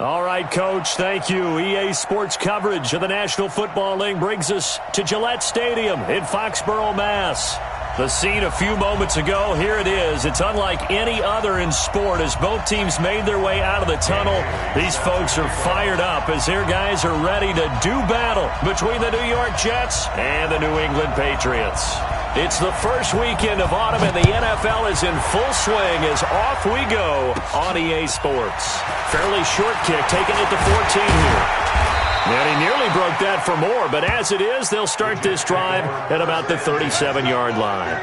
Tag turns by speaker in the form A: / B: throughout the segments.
A: All right, Coach, thank you. EA Sports coverage of the National Football League brings us to Gillette Stadium in Foxborough, Mass. The scene a few moments ago, here it is. It's unlike any other in sport as both teams made their way out of the tunnel. These folks are fired up as their guys are ready to do battle between the New York Jets and the New England Patriots. It's the first weekend of autumn, and the NFL is in full swing as off we go on EA Sports. Fairly short kick, taking it to 14 here. And he nearly broke that for more, but as it is, they'll start this drive at about the 37-yard line.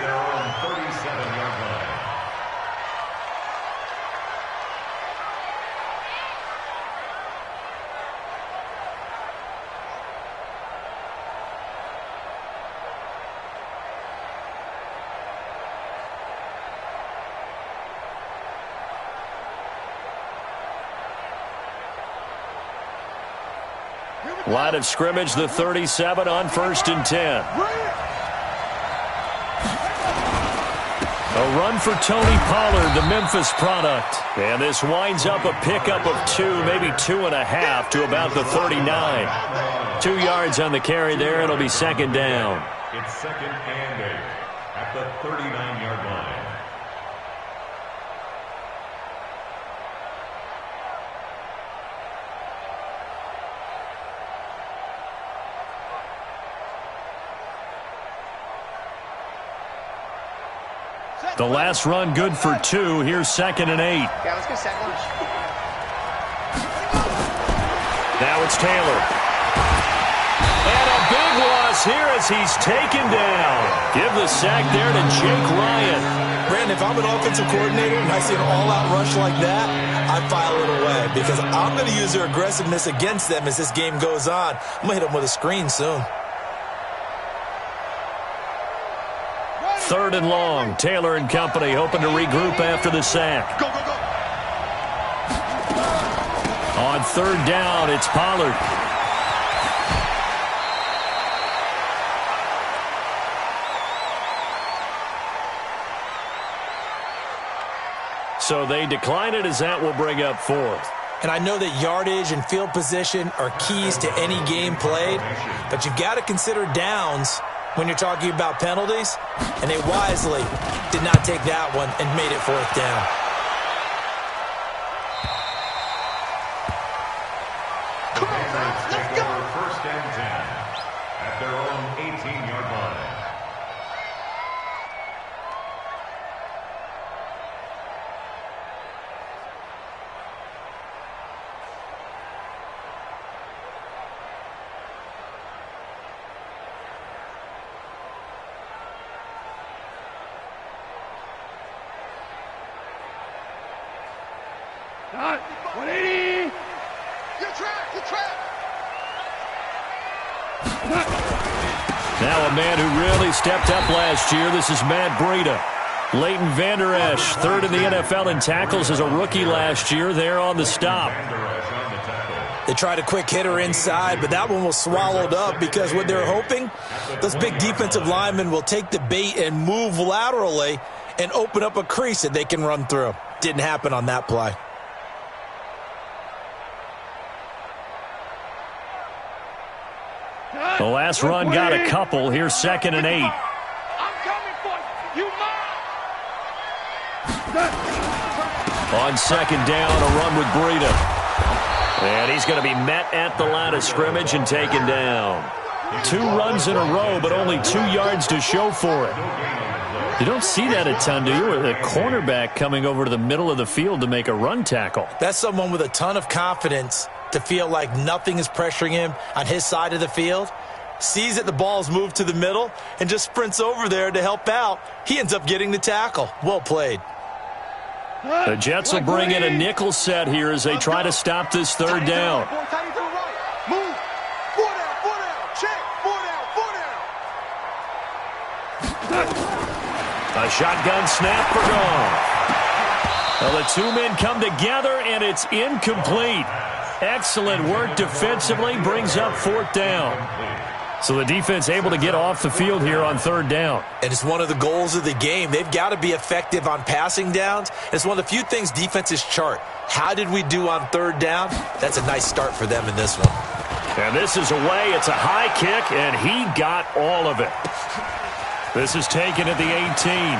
A: Line of scrimmage, the 37 on 1st and 10. A run for Tony Pollard, the Memphis product. And this winds up a pickup of 2, maybe 2.5 to about the 39. 2 yards on the carry there. It'll be 2nd down.
B: It's 2nd and 8 at the 39-yard line.
A: The last run good for 2. Here's 2nd and 8.
C: Yeah, let's go set lunch.
A: Now it's Taylor. And a big loss here as he's taken down. Give the sack there to Jake Ryan.
D: Brandon, if I'm an offensive coordinator and I see an all-out rush like that, I file it away because I'm going to use their aggressiveness against them as this game goes on. I'm going to hit them with a screen soon.
A: 3rd and long. Taylor and company hoping to regroup after the sack.
C: Go, go, go.
A: On 3rd down, it's Pollard. So they decline it as that will bring up 4th.
D: And I know that yardage and field position are keys to any game played, but you've got to consider downs when you're talking about penalties, and they wisely did not take that one and made it 4th down.
B: The Patriots take over 1st and 10 at their own 18-yard line.
C: Done. 180. Get track.
A: Now a man who really stepped up last year. This is Matt Breida. Leighton Vander Esch, 3rd in the NFL in tackles as a rookie last year. There on the stop.
D: They tried a quick hitter inside, but that one was swallowed up because what they're hoping, those big defensive linemen will take the bait and move laterally and open up a crease that they can run through. Didn't happen on that play.
A: The last run got a couple. Here's 2nd and 8.
C: I'm coming for you. You mine.
A: On 2nd down, a run with Breida. And he's going to be met at the line of scrimmage and taken down. 2 runs in a row, but only 2 yards to show for it. You don't see that a ton, do you? A cornerback coming over to the middle of the field to make a run tackle.
D: That's someone with a ton of confidence to feel like nothing is pressuring him on his side of the field. Sees that the ball's moved to the middle and just sprints over there to help out. He ends up getting the tackle. Well played.
A: The Jets will bring in a nickel set here as they try to stop this 3rd down.
C: Move. 4 down. Check. 4 down.
A: A shotgun snap for gone. Well, the 2 men come together, and it's incomplete. Excellent work defensively, brings up 4th down. So the defense able to get off the field here on third down.
D: And it's one of the goals of the game. They've got to be effective on passing downs. It's one of the few things defenses chart. How did we do on third down? That's a nice start for them in this one.
A: And this is away. It's a high kick, and he got all of it. This is taken at the 18.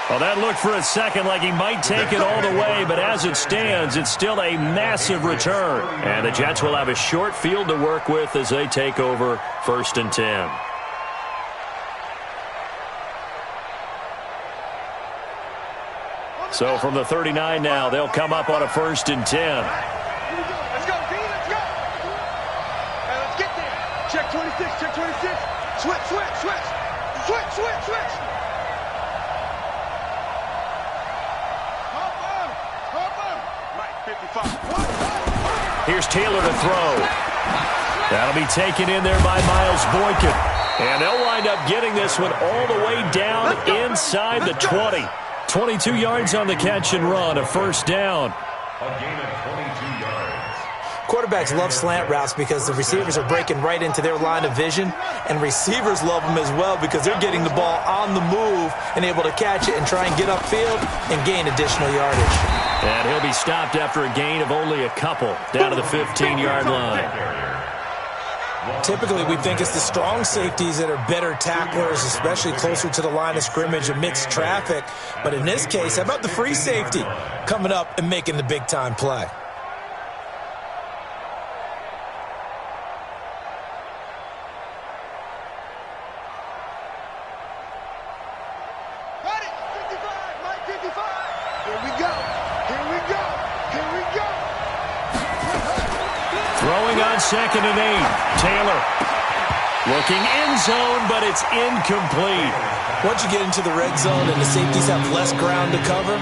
A: Well, that looked for a second like he might take it all the way, but as it stands, it's still a massive return. And the Jets will have a short field to work with as they take over 1st and 10. So from the 39 now, they'll come up on a 1st and 10.
C: Let's go, D, let's go. Hey, let's get there. Check 26, check 26. Switch, switch, switch. Switch, switch, switch.
A: Here's Taylor to throw. That'll be taken in there by Miles Boykin. And they'll wind up getting this one all the way down inside the 20. 22 yards on the catch and run, a 1st down.
B: A gain of 22 yards.
D: Quarterbacks love slant routes because the receivers are breaking right into their line of vision, and receivers love them as well because they're getting the ball on the move and able to catch it and try and get upfield and gain additional yardage.
A: And he'll be stopped after a gain of only a couple, down to the 15-yard line.
D: Typically, we think it's the strong safeties that are better tacklers, especially closer to the line of scrimmage amidst traffic. But in this case, how about the free safety coming up and making the big-time play?
A: Throwing on 2nd and 8. Taylor looking end zone, but it's incomplete.
D: Once you get into the red zone and the safeties have less ground to cover,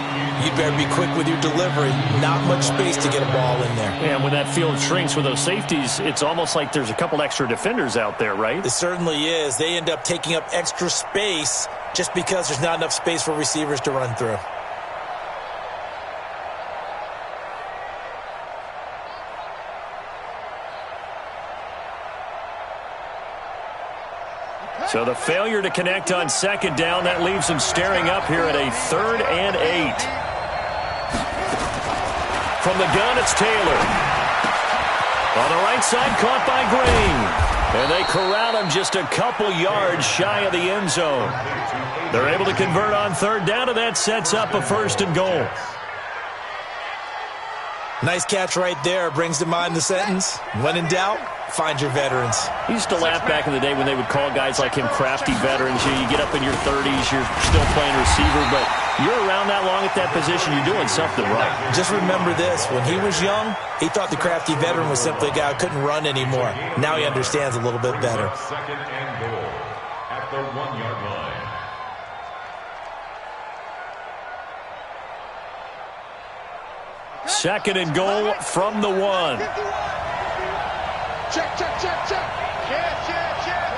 D: you'd better be quick with your delivery. Not much space to get a ball in there.
A: And when that field shrinks with those safeties, it's almost like there's a couple extra defenders out there, right?
D: It certainly is. They end up taking up extra space just because there's not enough space for receivers to run through.
A: So the failure to connect on 2nd down, that leaves him staring up here at a 3rd and 8. From the gun, it's Taylor. On the right side, caught by Green. And they corral him just a couple yards shy of the end zone. They're able to convert on 3rd down, and that sets up a 1st and goal.
D: Nice catch right there. Brings to mind the sentence, when in doubt, find your veterans.
A: I used to laugh back in the day when they would call guys like him crafty veterans. You get up in your 30s, you're still playing receiver, but you're around that long at that position, you're doing something right.
D: Just remember this. When he was young, he thought the crafty veteran was simply a guy who couldn't run anymore. Now he understands a little bit better.
B: 2nd and goal at the 1-yard line.
A: Second and goal from the 1.
C: Check, check, check, check. Check, check, check.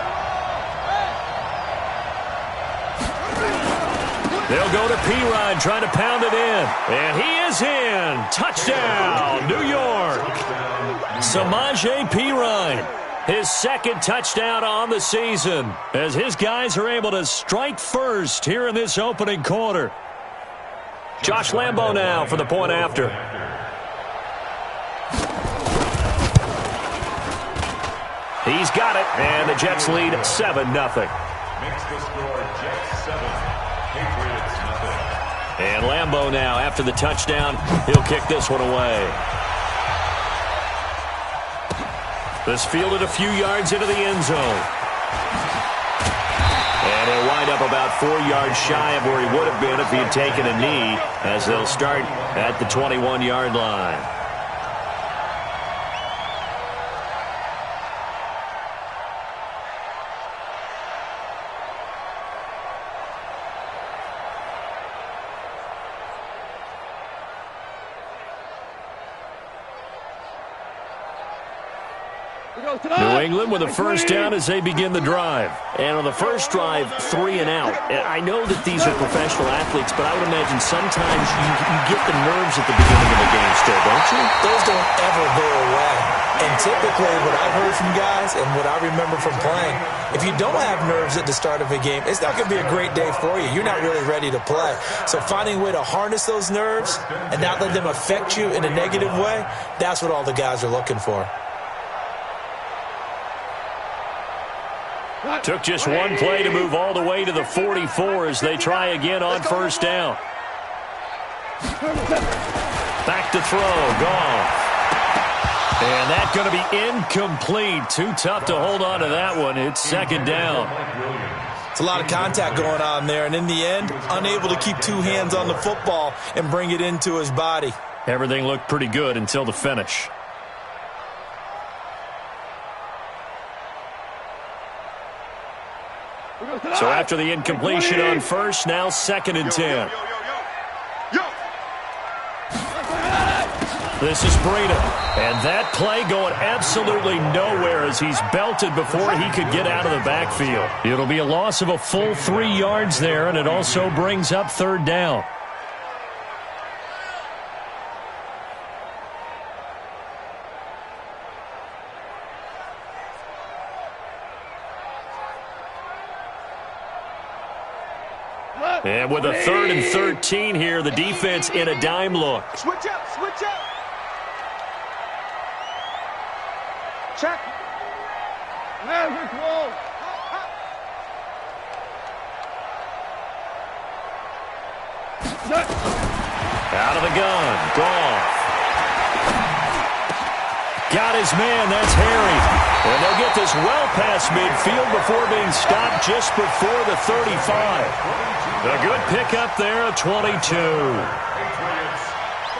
A: They'll go to Pirine, trying to pound it in. And he is in. Touchdown, New York. Samaje Pirine, his 2nd touchdown on the season, as his guys are able to strike first here in this opening quarter. Josh Lambo now for the point after. He's got it, and the Jets lead 7-0.
B: Makes the score Jets 7, Patriots nothing.
A: And Lambo now, after the touchdown, he'll kick this one away. This fielded a few yards into the end zone. And he'll wind up about 4 yards shy of where he would have been if he had taken a knee, as they'll start at the 21-yard line. New England with a first down as they begin the drive.
E: And on the first drive, 3 and out. I know that these are professional athletes, but I would imagine sometimes you get the nerves at the beginning of the game still, don't you?
D: Those don't ever go away. And typically what I've heard from guys and what I remember from playing, if you don't have nerves at the start of a game, it's not going to be a great day for you. You're not really ready to play. So finding a way to harness those nerves and not let them affect you in a negative way, that's what all the guys are looking for.
A: Took just one play to move all the way to the 44 as they try again on first down. Back to throw. Gone. And that's going to be incomplete. Too tough to hold on to that one. It's second down.
D: It's a lot of contact going on there, and in the end, unable to keep two hands on the football and bring it into his body.
A: Everything looked pretty good until the finish. So after the incompletion on first, now second and 10. This is Breida. And that play going absolutely nowhere as he's belted before he could get out of the backfield. It'll be a loss of a full 3 yards there, and it also brings up third down. And with a 3rd and 13 here, the defense in a dime look.
C: Switch up, switch up. Check. Never close.
A: Out of the gun. Goff. Got his man. That's Harry. And they'll get this well past midfield before being stopped just before the 35. A good pickup there, a 22.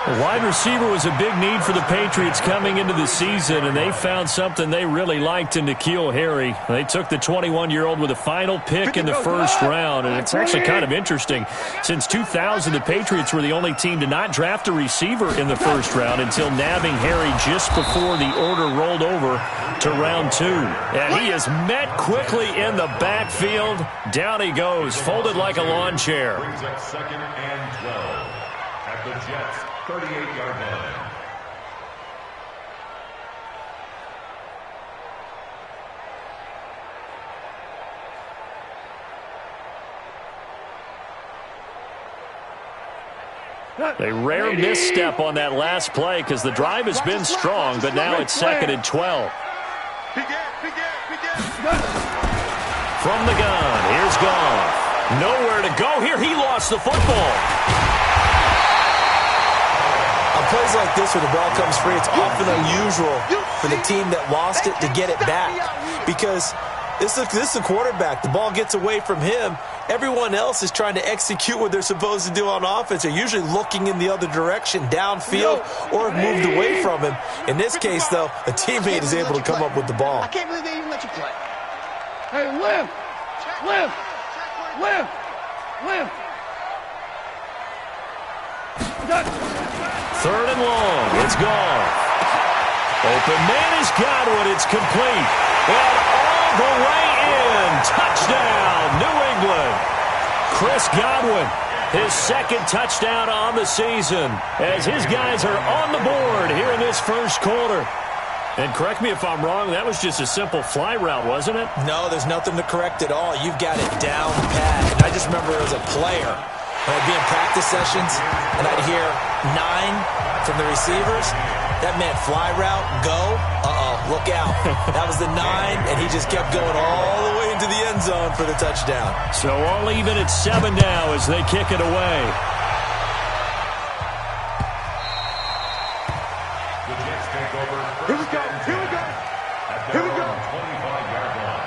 A: The wide receiver was a big need for the Patriots coming into the season, and they found something they really liked in N'Keal Harry. They took the 21-year-old with a final pick in the first round, and it's actually kind of interesting. Since 2000, the Patriots were the only team to not draft a receiver in the first round until nabbing Harry just before the order rolled over to round 2. And he is met quickly in the backfield. Down he goes, folded like a lawn chair.
B: Brings up second and 12 at the Jets' 38-yard line.
A: A rare misstep on that last play because the drive has been strong, but now it's second and 12. From the gun, here's Goff. Nowhere to go here. He lost the football.
D: On plays like this where the ball comes free, it's often unusual for the team that lost it to get it back because this is the quarterback. The ball gets away from him. Everyone else is trying to execute what they're supposed to do on offense. They're usually looking in the other direction, downfield, or have moved away from him. In this case, though, a teammate is able to come up with the ball.
C: I can't believe they even let you play. Hey, lift. Lift. Lift. Lift.
A: Third and long. It's gone. Open man is Godwin. It's complete. And all the way in. Touchdown, New England. Chris Godwin, his second touchdown on the season as his guys are on the board here in this first quarter. And correct me if I'm wrong, that was just a simple fly route, wasn't it?
D: No, there's nothing to correct at all. You've got it down pat. And I just remember as a player, when I'd be in practice sessions and I'd hear 9 from the receivers, that meant fly route, go, look out. That was the 9, and he just kept going all the way into the end zone for the touchdown.
A: So all even at 7 now as they kick it away.
B: The Jets take over.
C: Here we go. Here we go. Here we go.
B: 25-yard line.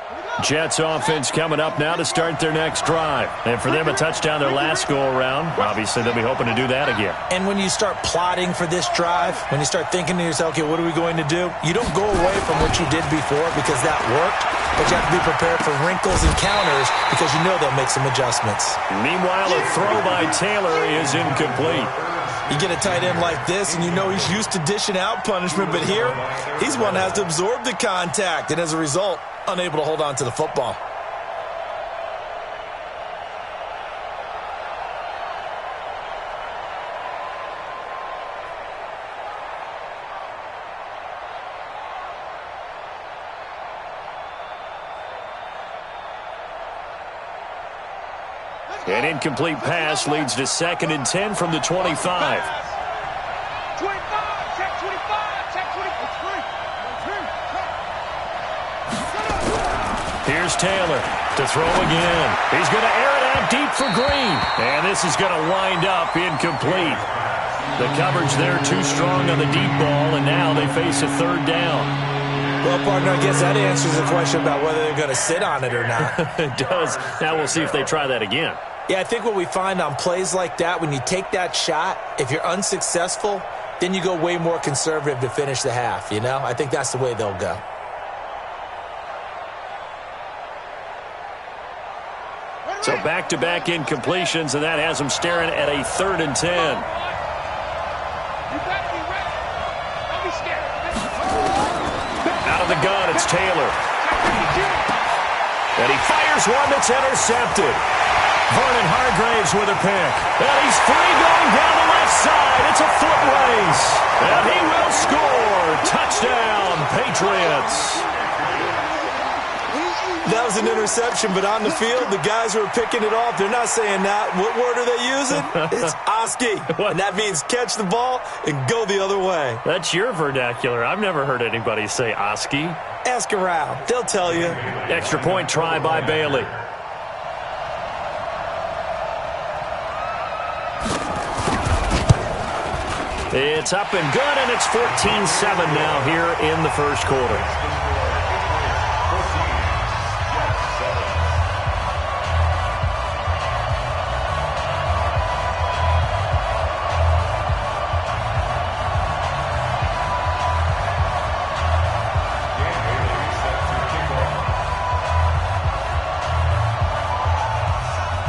C: Here we go.
A: Jets offense coming up now to start their next drive. And for them, a touchdown their last go-around. Obviously, they'll be hoping to do that again.
D: And when you start plotting for this drive, when you start thinking to yourself, okay, what are we going to do? You don't go away from what you did before because that worked, but you have to be prepared for wrinkles and counters because you know they'll make some adjustments.
A: Meanwhile, a throw by Taylor is incomplete.
D: You get a tight end like this, and you know he's used to dishing out punishment, but here, he's one that has to absorb the contact, and as a result, unable to hold on to the football.
A: An incomplete pass leads to 2nd and 10 from the 25.
C: 25, check 25, check 25.
A: Here's Taylor to throw again. He's going to air it out deep for Green. And this is going to wind up incomplete. The coverage there too strong on the deep ball, and now they face a 3rd down.
D: Well, partner, I guess that answers the question about whether they're going to sit on it or not.
A: It does. Now we'll see if they try that again.
D: Yeah, I think what we find on plays like that, when you take that shot, if you're unsuccessful, then you go way more conservative to finish the half, you know? I think that's the way they'll go.
A: So back-to-back incompletions, and that has them staring at a 3rd and 10. Out of the gun, it's Taylor. And he fires one that's intercepted. Vernon Hargraves with a pick. And he's free going down the left side. It's a foot race. And he will score. Touchdown, Patriots.
D: That was an interception, but on the field, the guys who are picking it off, they're not saying that. What word are they using? It's Oski. And that means catch the ball and go the other way.
A: That's your vernacular. I've never heard anybody say Oski.
D: Ask around. They'll tell you.
A: Extra point try by Bailey. It's up and good, and it's 14-7 now here in the first quarter.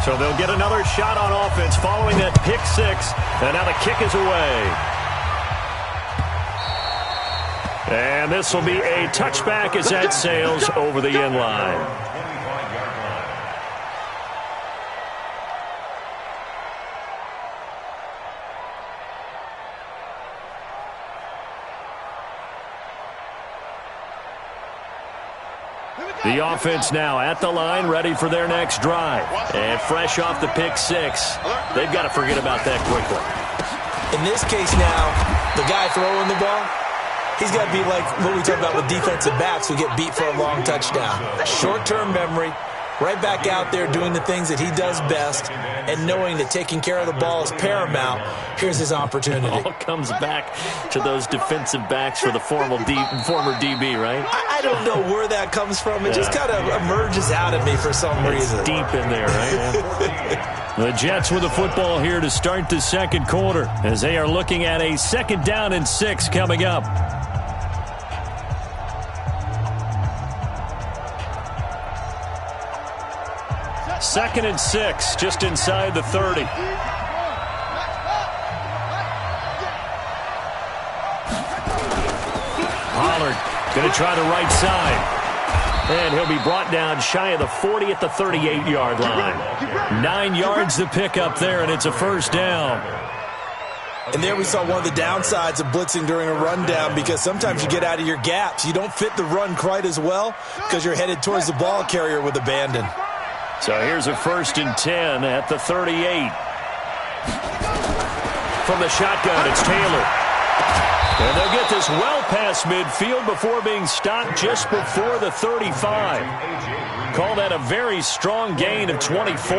A: So they'll get another shot on offense following that pick six, and now the kick is away. And this will be a touchback as that sails over the end line. The offense now at the line, ready for their next drive. And fresh off the pick six, they've got to forget about that quickly.
D: In this case now, the guy throwing the ball, he's got to be like what we talk about with defensive backs who get beat for a long touchdown. Short-term memory, right back out there doing the things that he does best, and knowing that taking care of the ball is paramount. Here's his opportunity.
A: It all comes back to those defensive backs for the former DB, right?
D: I don't know where that comes from. It just kind of emerges out of me for some reason.
A: It's deep in there, right? Yeah. The Jets with the football here to start the second quarter as they are looking at a 2nd down and 6 coming up. Second and 6, just inside the 30. Pollard going to try the right side. And he'll be brought down shy of the 40 at the 38-yard line. 9 yards to pick up there, and it's a first down.
D: And there we saw one of the downsides of blitzing during a rundown, because sometimes you get out of your gaps. You don't fit the run quite as well because you're headed towards the ball carrier with abandon.
A: So here's a 1st and 10 at the 38. From the shotgun, it's Taylor. And they'll get this well past midfield before being stopped just before the 35. Call that a very strong gain of 24.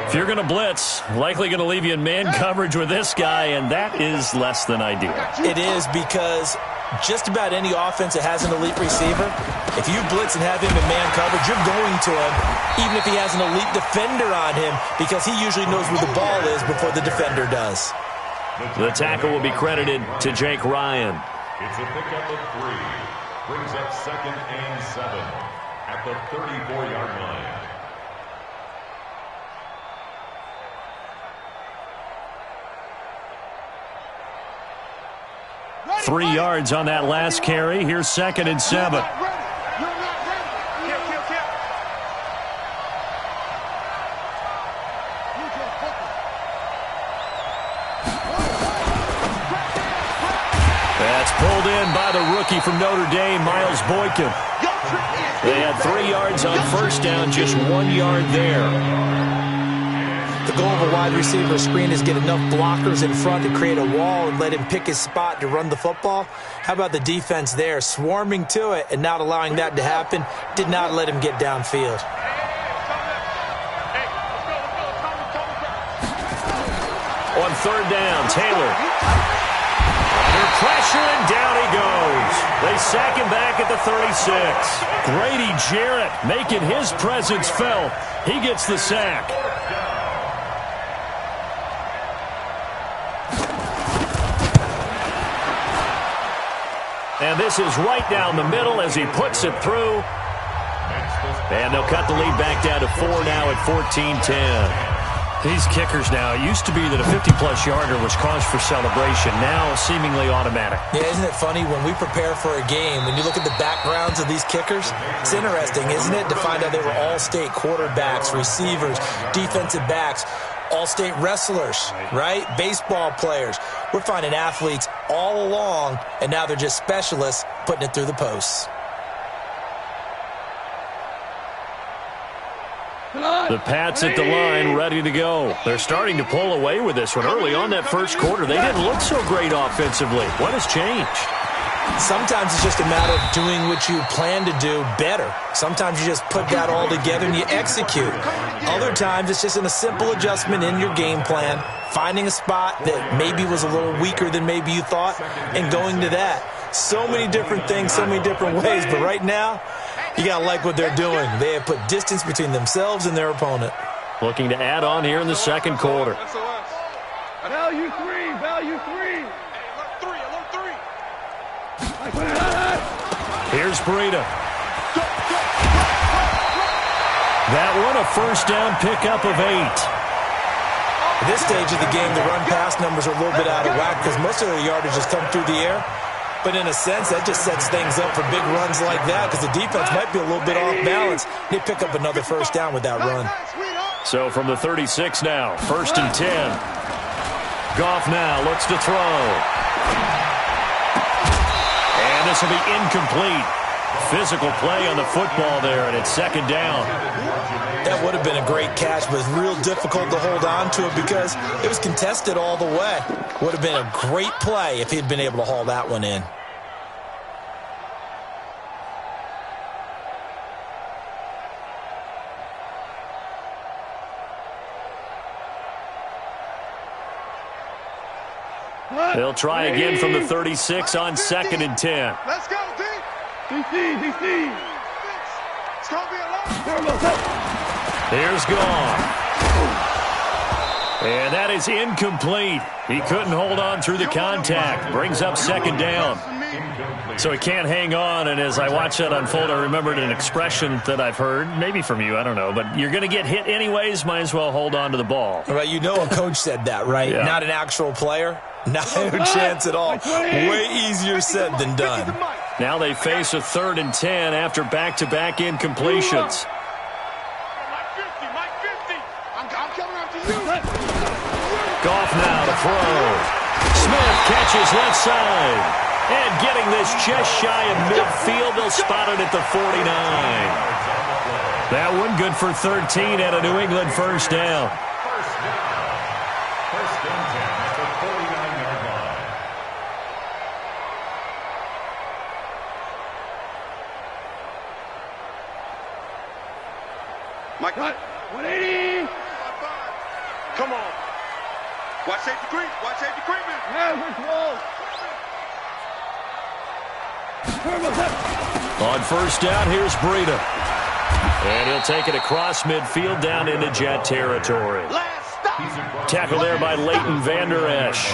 A: If you're going to blitz, likely going to leave you in man coverage with this guy, and that is less than ideal.
D: It is, because just about any offense that has an elite receiver, if you blitz and have him in man coverage, you're going to him, even if he has an elite defender on him, because he usually knows where the ball is before the defender does.
A: The tackle will be credited to Jake Ryan.
B: It's a pickup of 3. Brings up 2nd and 7 at the 34-yard line.
C: Ready,
A: 3
C: ready.
A: yards on that last carry. Here's 2nd and 7.
C: You're not ready. Kill.
A: That's pulled in by the rookie from Notre Dame, Miles Boykin. They had 3 yards on first down, just 1 yard there.
D: The goal of a wide receiver screen is get enough blockers in front to create a wall and let him pick his spot to run the football. How about the defense there, swarming to it and not allowing that to happen? Did not let him get downfield.
A: On 3rd down, Taylor. Under pressure, and down he goes. They sack him back at the 36. Grady Jarrett making his presence felt. He gets the sack. And this is right down the middle as he puts it through. And they'll cut the lead back down to 4 now at 14-10. These kickers now, it used to be that a 50-plus yarder was cause for celebration. Now seemingly automatic.
D: Yeah, isn't it funny when we prepare for a game, when you look at the backgrounds of these kickers, it's interesting, isn't it, to find out they were all-state quarterbacks, receivers, defensive backs, all-state wrestlers, right? Baseball players. We're finding athletes all along, and now they're just specialists putting it through the posts.
A: The Pats at the line, ready to go. They're starting to pull away with this one. Early on that first quarter, they didn't look so great offensively. What has changed?
D: Sometimes it's just a matter of doing what you plan to do better. Sometimes you just put that all together and you execute. Other times it's just in a simple adjustment in your game plan, finding a spot that maybe was a little weaker than maybe you thought, and going to that. So many different things, so many different ways, but right now, you got to like what they're doing. They have put distance between themselves and their opponent.
A: Looking to add on here in the second quarter.
C: Value 3. Value 3. Alert 3.
A: Here's Breida. That one a first down pickup of 8.
D: At this stage of the game, the run-pass numbers are a little bit out of whack because most of their yardage has come through the air. But in a sense, that just sets things up for big runs like that because the defense might be a little bit off balance. They pick up another first down with that run.
A: So from the 36 now, 1st and 10. Goff now looks to throw. And this will be incomplete. Physical play on the football there, and it's 2nd down.
D: That would have been a great catch, but it's real difficult to hold on to it because it was contested all the way. Would have been a great play if he'd been able to haul that one in.
A: They'll try again from the 36 on 2nd and 10.
C: Let's go, D. DC. It's going to be a lot.
A: Here's Goff. And that is incomplete. He couldn't hold on through the contact. Brings up 2nd down. So he can't hang on, and as I watch that unfold, I remembered an expression that I've heard, maybe from you, I don't know, but you're going to get hit anyways, might as well hold on to the ball.
D: Right, you know a coach said that, right?
A: Yeah.
D: Not an actual player. Not a chance at all. Way easier said than done.
A: Now they face a 3rd and 10 after back-to-back incompletions. Goff now to throw. Smith catches left side. And getting this just shy of midfield, they'll spot it at the 49. That one good for 13 at a New England first down.
B: First and 10 at the 49-yard line.
C: Mike, 180. Come on. Watch safety creep. Watch safety creeping. Yeah, we're close.
A: On first down, here's Breida. And he'll take it across midfield down into Jet territory. Tackle there by Leighton Vander Esch.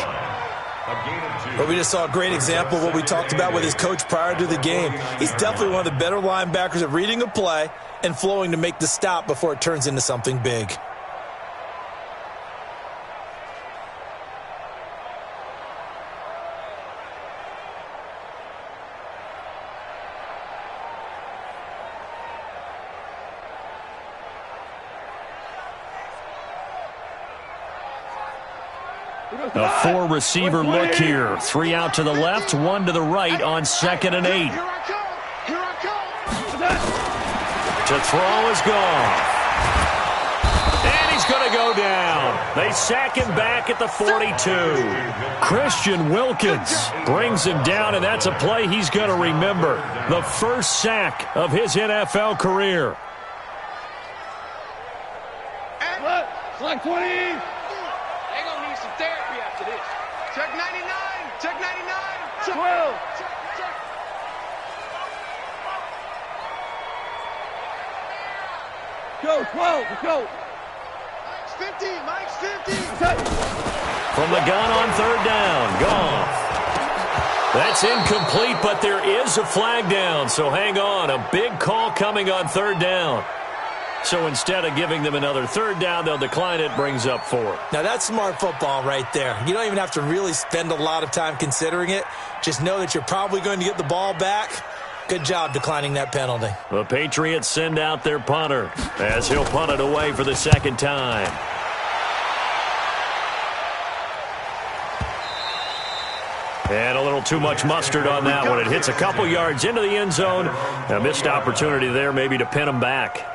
D: Well, we just saw a great example of what we talked about with his coach prior to the game. He's definitely one of the better linebackers at reading a play and flowing to make the stop before it turns into something big.
A: A four-receiver look here. 3 out to the left, 1 to the right on 2nd and 8. To throw is gone. And he's going to go down. They sack him back at the 42. Christian Wilkins brings him down, and that's a play he's going to remember. The first sack of his NFL career.
C: Select 20. Check 99! Check 99! 12! Go, 12, let's go! Mike's 50, Mike's 50!
A: From the gun on 3rd down, Goff. That's incomplete, but there is a flag down, so hang on. A big call coming on 3rd down. So instead of giving them another 3rd down, they'll decline it, brings up 4.
D: Now, that's smart football right there. You don't even have to really spend a lot of time considering it. Just know that you're probably going to get the ball back. Good job declining that penalty.
A: The Patriots send out their punter as he'll punt it away for the 2nd time. And a little too much mustard on that one. It hits a couple yards into the end zone. A missed opportunity there maybe to pin him back.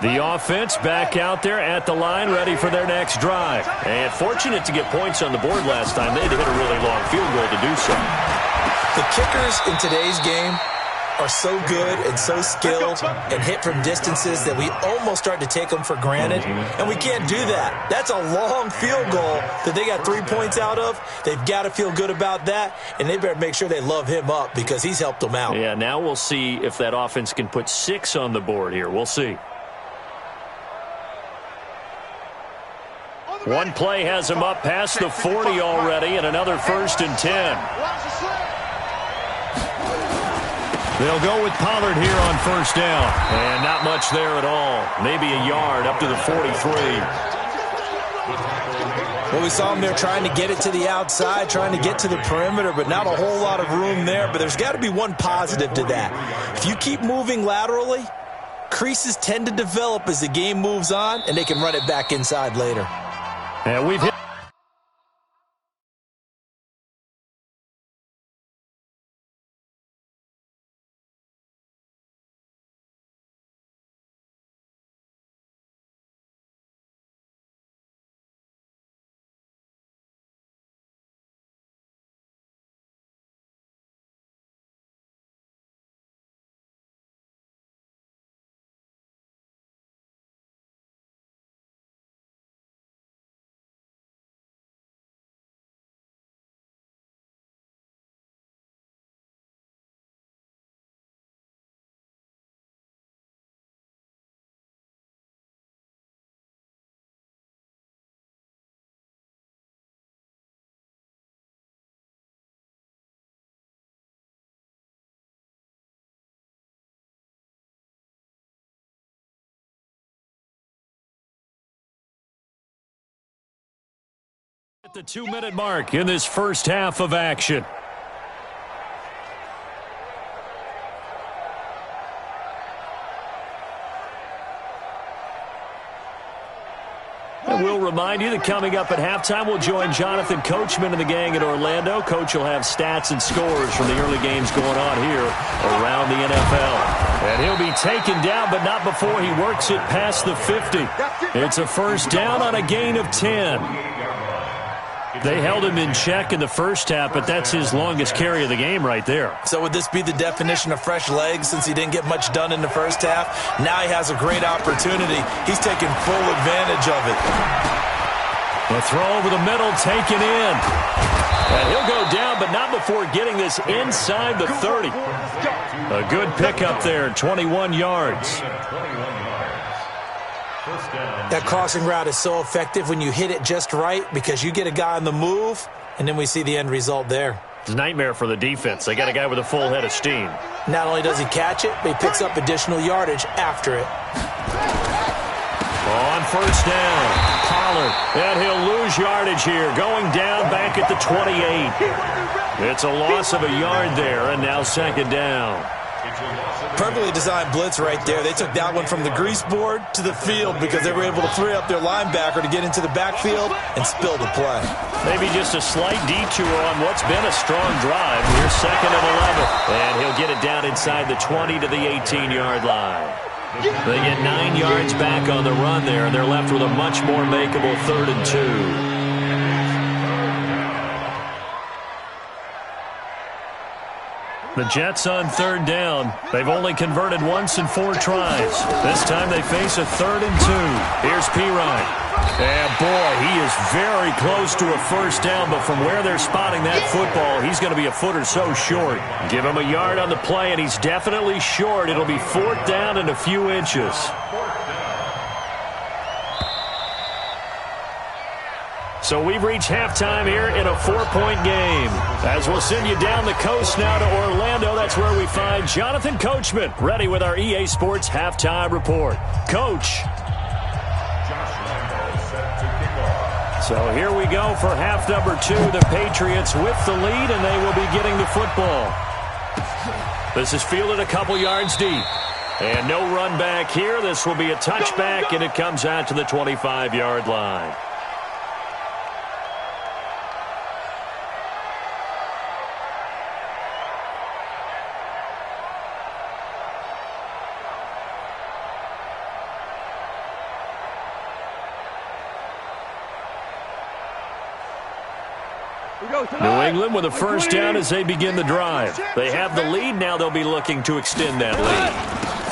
A: The offense back out there at the line, ready for their next drive. And fortunate to get points on the board last time. They had to hit a really long field goal to do so.
D: The kickers in today's game are so good and so skilled and hit from distances that we almost start to take them for granted. And we can't do that. That's a long field goal that they got 3 points out of. They've got to feel good about that, and they better make sure they love him up because he's helped them out.
A: Yeah, now we'll see if that offense can put 6 on the board here. We'll see. One play has him up past the 40 already, and another 1st and 10. They'll go with Pollard here on 1st down. And not much there at all. Maybe a yard up to the 43.
D: Well, we saw him there trying to get it to the outside, trying to get to the perimeter, but not a whole lot of room there. But there's got to be one positive to that. If you keep moving laterally, creases tend to develop as the game moves on, and they can run it back inside later.
A: And we've hit at the 2-minute mark in this first half of action. And we'll remind you that coming up at halftime, we'll join Jonathan Coachman and the gang in Orlando. Coach will have stats and scores from the early games going on here around the NFL. And he'll be taken down, but not before he works it past the 50. It's a 1st down on a gain of 10. They held him in check in the first half, but that's his longest carry of the game right there.
D: So would this be the definition of fresh legs since he didn't get much done in the first half? Now he has a great opportunity. He's taking full advantage of it.
A: The throw over the middle taken in. And he'll go down, but not before getting this inside the 30. A good pickup there, 21 yards.
D: That crossing route is so effective when you hit it just right because you get a guy on the move, and then we see the end result there.
A: It's a nightmare for the defense. They got a guy with a full head of steam.
D: Not only does he catch it, but he picks up additional yardage after it.
A: On first down, Pollard, and he'll lose yardage here, going down back at the 28. It's a loss of a yard there, and now second down.
D: Perfectly designed blitz right there. They took that one from the grease board to the field because they were able to free up their linebacker to get into the backfield and spill the play.
A: Maybe just a slight detour on what's been a strong drive. Here's second and 11. And he'll get it down inside the 20 to the 18-yard line. They get 9 yards back on the run there, and they're left with a much more makeable 3rd and 2. The Jets on third down. They've only converted once in 4 tries. This time they face a 3rd and 2. Here's Pirine. And boy, he is very close to a first down, but from where they're spotting that football, he's going to be a foot or so short. Give him a yard on the play, and he's definitely short. It'll be 4th down and a few inches. So we've reached halftime here in a 4-point game. As we'll send you down the coast now to Orlando, that's where we find Jonathan Coachman, ready with our EA Sports Halftime Report. Coach. So here we go for half number 2. The Patriots with the lead, and they will be getting the football. This is fielded a couple yards deep. And no run back here. This will be a touchback, and it comes out to the 25-yard line. New England with a first down as they begin the drive. They have the lead. Now they'll be looking to extend that lead.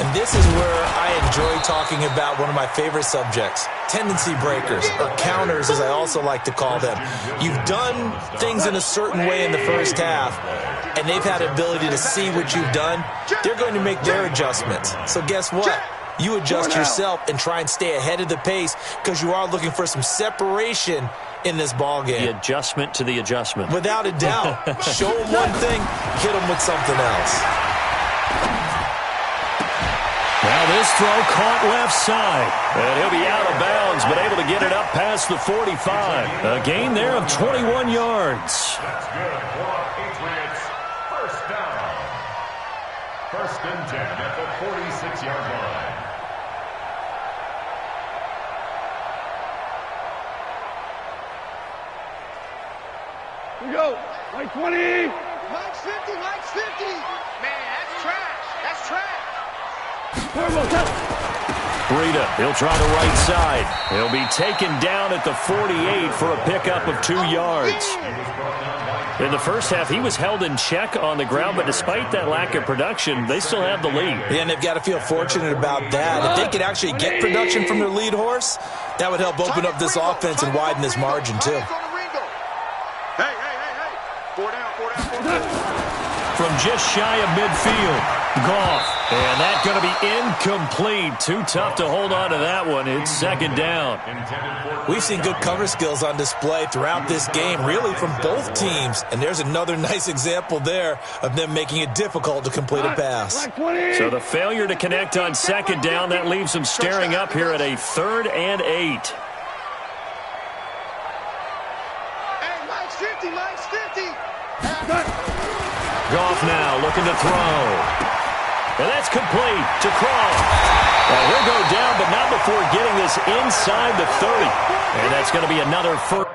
D: And this is where I enjoy talking about one of my favorite subjects, tendency breakers, or counters as I also like to call them. You've done things in a certain way in the first half, and they've had the ability to see what you've done. They're going to make their adjustments. So guess what? You adjust yourself and try and stay ahead of the pace because you are looking for some separation in this ball game.
A: The adjustment to the adjustment.
D: Without a doubt. Show them one thing, hit them with something else.
A: Now this throw caught left side. And he'll be out of bounds, but able to get it up past the 45. A gain there of 21 yards.
B: That's good for the Patriots. First down. 1st and 10 at the 46-yard line.
C: Here we go. Mike 20. Mike's 50. Mike's 50. Man, that's trash. That's trash.
A: Breida, he'll try the right side. He'll be taken down at the 48 for a pickup of 2 yards. In the first half, he was held in check on the ground, but despite that lack of production, they still have the lead.
D: Yeah, and they've got to feel fortunate about that. If they could actually get production from their lead horse, that would help open up this offense and widen this margin, too.
C: Hey. 4 down.
A: From just shy of midfield, Goff. And that's going to be incomplete. Too tough to hold on to that one. It's second down.
D: We've seen good cover skills on display throughout this game, really from both teams. And there's another nice example there of them making it difficult to complete a pass.
A: So the failure to connect on second down, that leaves them staring up here at a 3rd and 8.
C: Mike's 50. Mike's 50.
A: Goff now looking to throw. And that's complete to Cross. Well, he'll go down, but not before getting this inside the 30. And that's going to be another first.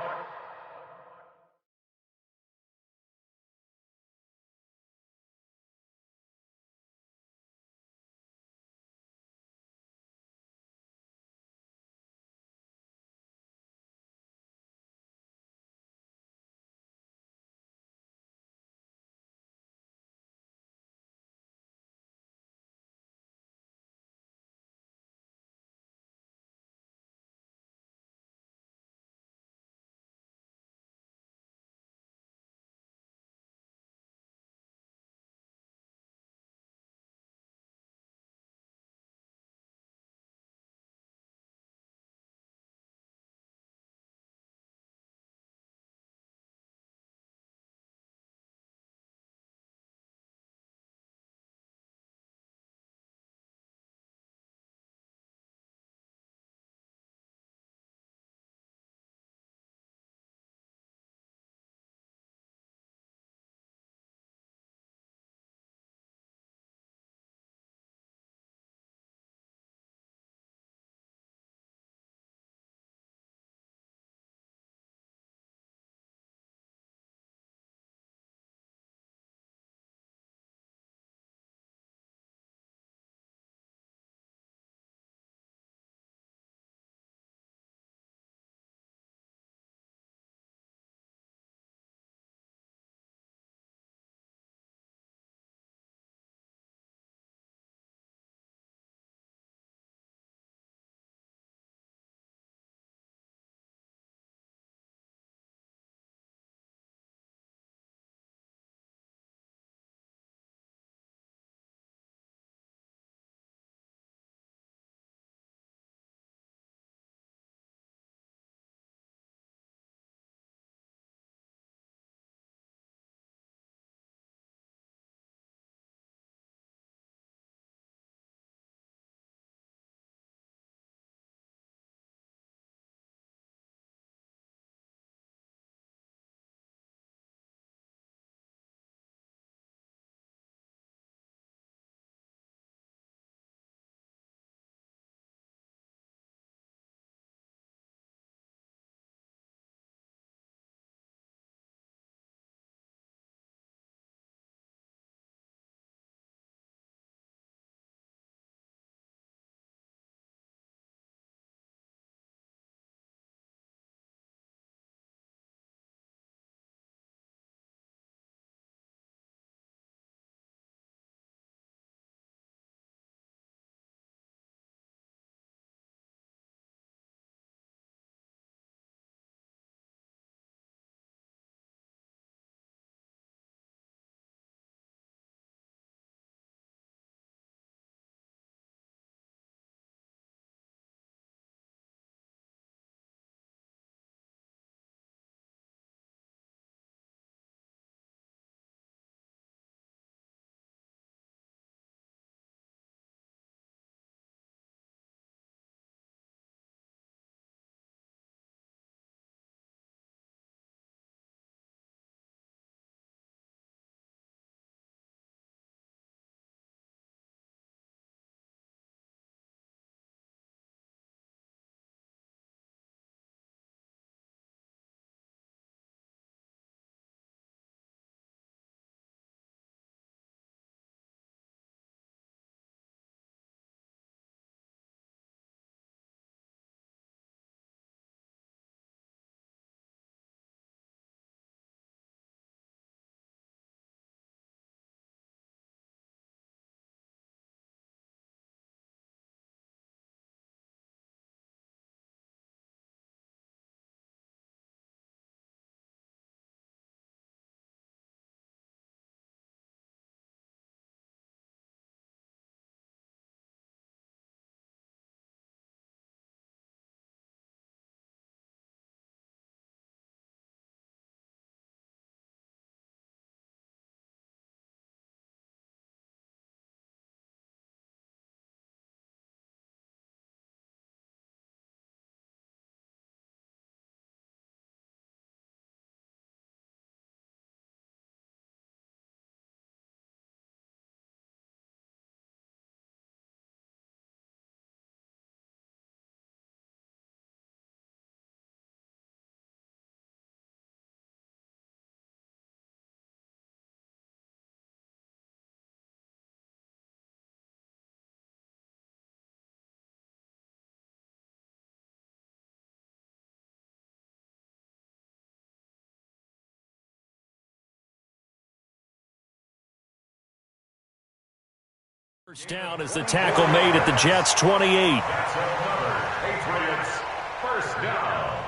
A: First down is the tackle made at the Jets' 28.
B: That's another Patriots first down.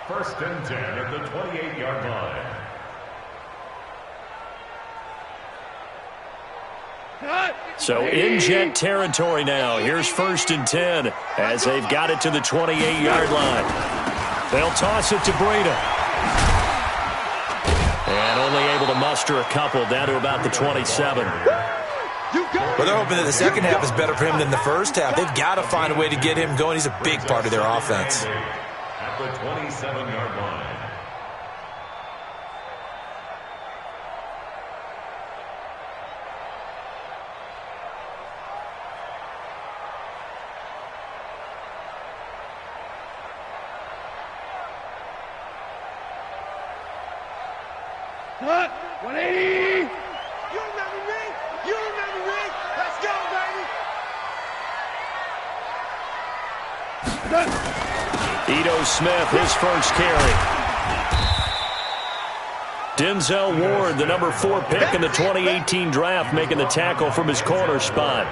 B: 1st and 10 at the 28-yard line.
A: So in Jet territory now. Here's 1st and 10 as they've got it to the 28-yard line. They'll toss it to Breida. And only able to muster a couple down to about the 27.
D: Well, they're hoping that the second half is better for him than the first half. They've got to find a way to get him going. He's a big part of their offense.
B: At the 27-yard line.
C: Cut! 180! You remember me? You remember me? Let's go, baby!
A: Ito Smith, his first carry. Denzel Ward, the number 4 pick in the 2018 draft, making the tackle from his corner spot.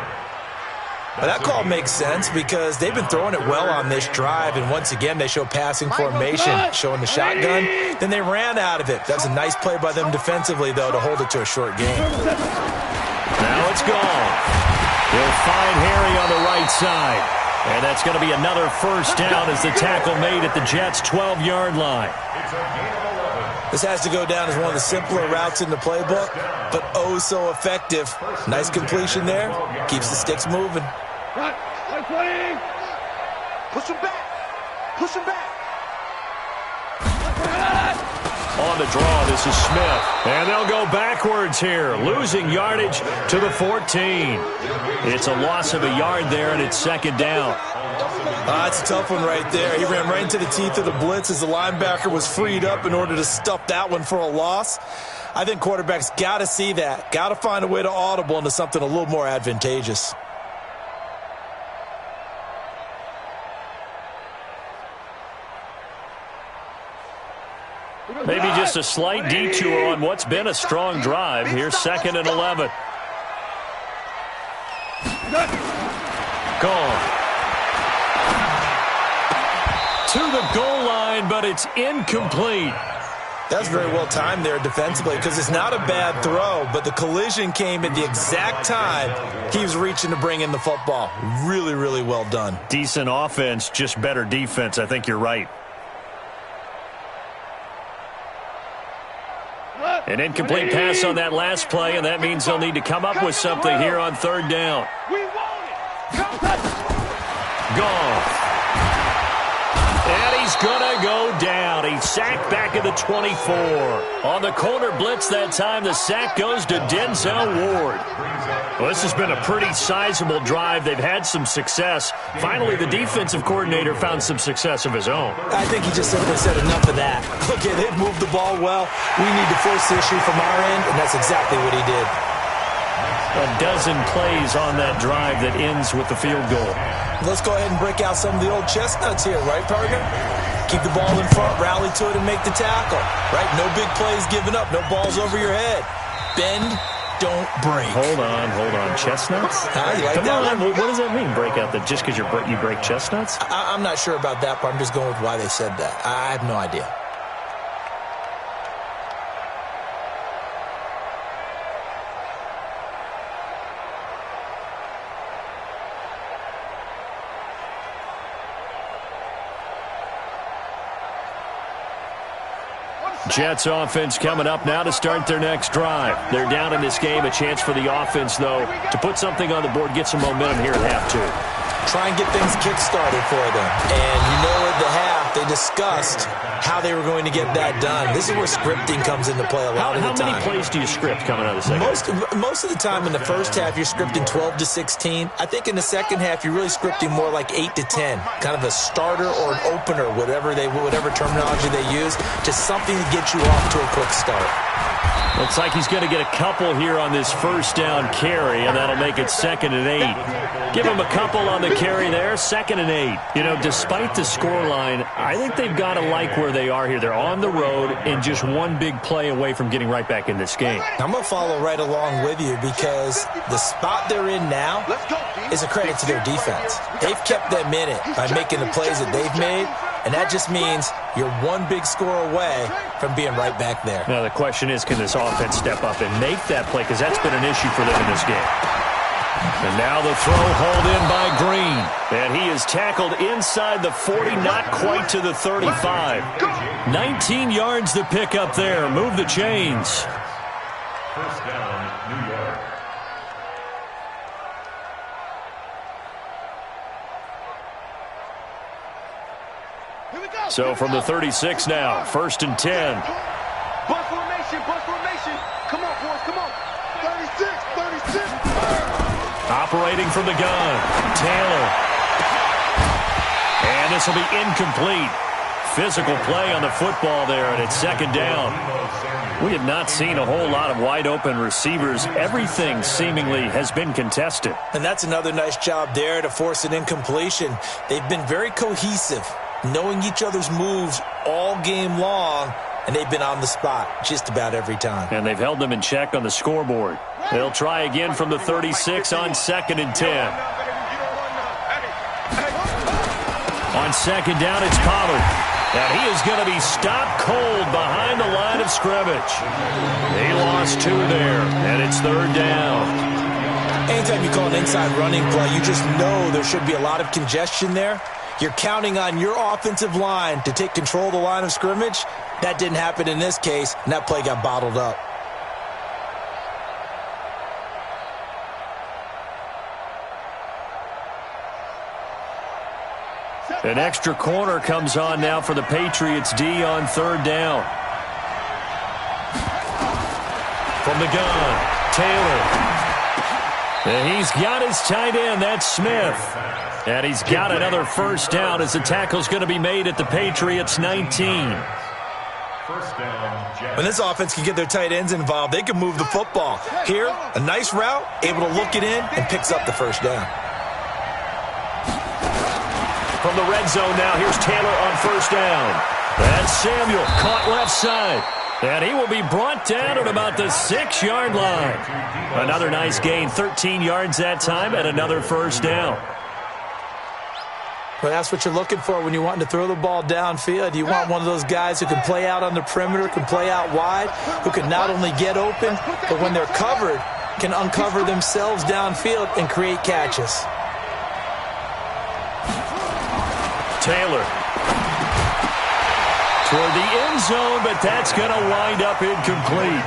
D: But that call makes sense because they've been throwing it well on this drive, and once again they show passing formation, showing the shotgun. Then they ran out of it. That was a nice play by them defensively, though, to hold it to a short game.
A: Now it's gone. He'll find Harry on the right side. And that's going to be another first down as the tackle made at the Jets' 12-yard line.
D: This has to go down as one of the simpler routes in the playbook, but oh so effective. Nice completion there. Keeps the sticks moving.
C: Push him back. Push him back.
A: On the draw, this is Smith. And they'll go backwards here, losing yardage to the 14. It's a loss of a yard there, and it's 2nd down.
D: That's a tough one right there. He ran right into the teeth of the blitz as the linebacker was freed up in order to stuff that one for a loss. I think quarterbacks got to see that. Got to find a way to audible into something a little more advantageous.
A: Maybe just a slight detour on what's been a strong drive. Here's 2nd and 11. Gone. To the goal line, but it's incomplete.
D: That's very well timed there defensively because it's not a bad throw, but the collision came at the exact time he was reaching to bring in the football. Really, really well done.
A: Decent offense, just better defense. I think you're right. An incomplete pass on that last play, and that means they'll need to come up with something here on 3rd down. Gone. And he's going to go down. He's sacked back at the 24. On the corner blitz that time, the sack goes to Denzel Ward. Well, this has been a pretty sizable drive. They've had some success. Finally, the defensive coordinator found some success of his own.
D: I think he just simply said enough of that. Okay, they've moved the ball well. We need to force the issue from our end, and that's exactly what he did.
A: A dozen plays on that drive that ends with the field goal.
D: Let's go ahead and break out some of the old chestnuts here, right, partner? Keep the ball in front, rally to it, and make the tackle, right? No big plays given up, no balls over your head. Bend, don't break.
A: Hold on. Chestnuts?
D: You like
A: Come
D: that
A: on,
D: one?
A: what does that mean, break out? That just because you break chestnuts?
D: I'm not sure about that part. I'm just going with why they said that. I have no idea.
A: Jets offense coming up now to start their next drive. They're down in this game. A chance for the offense, though, to put something on the board, get some momentum here at half 2.
D: Try and get things kick-started for them. And you know at the half, they discussed how they were going to get that done. This is where scripting comes into play a lot of the time.
A: How many plays do you script coming out of the second?
D: Most of the time in the first half, you're scripting 12 to 16. I think in the second half, you're really scripting more like 8 to 10. Kind of a starter or an opener, whatever terminology they use, just something to get you off to a quick start.
A: Looks like he's going to get a couple here on this first down carry, and that'll make it 2nd and 8. Give him a couple on the carry there, 2nd and 8. You know, despite the scoreline, I think they've got to like where they are here. They're on the road and just one big play away from getting right back in this game.
D: I'm going to follow right along with you because the spot they're in now is a credit to their defense. They've kept them in it by making the plays that they've made, and that just means you're one big score away from being right back there.
A: Now the question is, can this offense step up and make that play? Because that's been an issue for them in this game. And now the throw hauled in by Green. And he is tackled inside the 40, not quite to the 35. 19 yards to pick up there. Move the chains.
B: First down, New York.
A: So from the 36 now, 1st and 10.
C: Bus formation, bus formation. Come on, boys, come on. 36, 36.
A: Operating from the gun, Taylor. And this will be incomplete. Physical play on the football there, and it's 2nd down. We have not seen a whole lot of wide-open receivers. Everything seemingly has been contested.
D: And that's another nice job there to force an incompletion. They've been very cohesive, knowing each other's moves all game long, and they've been on the spot just about every time.
A: And they've held them in check on the scoreboard. They'll try again from the 36 on 2nd and 10. On 2nd down, it's Pollard. And he is going to be stopped cold behind the line of scrimmage. He lost 2 there, and it's 3rd down.
D: Anytime you call an inside running play, you just know there should be a lot of congestion there. You're counting on your offensive line to take control of the line of scrimmage. That didn't happen in this case, and that play got bottled up.
A: An extra corner comes on now for the Patriots D on 3rd down. From the gun, Taylor. And he's got his tight end, that's Smith. And he's got another first down as the tackle's going to be made at the Patriots 19.
B: First down,
D: When this offense can get their tight ends involved, they can move the football. Here, a nice route, able to look it in, and picks up the first down.
A: From the red zone now, here's Taylor on 1st down. That's Samuel, caught left side. And he will be brought down at about the 6-yard line. Another nice gain, 13 yards that time, and another first down.
D: Well, that's what you're looking for when you're wanting to throw the ball downfield. You want one of those guys who can play out on the perimeter, can play out wide, who can not only get open, but when they're covered, can uncover themselves downfield and create catches.
A: Taylor toward the end zone, but that's going to wind up incomplete.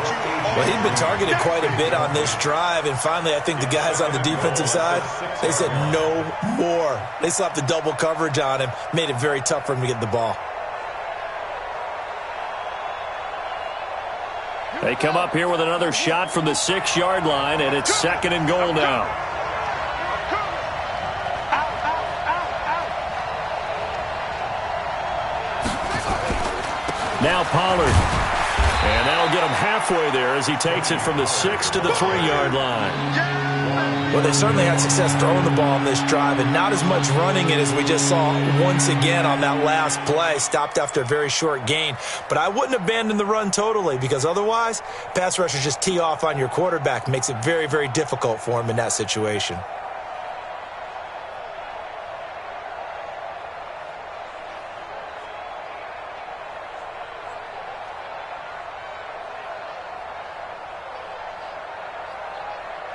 D: Well, he'd been targeted quite a bit on this drive, and finally I think the guys on the defensive side, they said no more. They slapped the double coverage on him, made it very tough for him to get the ball.
A: They come up here with another shot from the 6-yard line, and it's 2nd and goal now. Now Pollard. And that'll get him halfway there as he takes it from the 6 to the 3-yard line.
D: Well, they certainly had success throwing the ball on this drive, and not as much running it as we just saw once again on that last play. Stopped after a very short gain. But I wouldn't abandon the run totally, because otherwise, pass rushers just tee off on your quarterback. Makes it very, very difficult for him in that situation.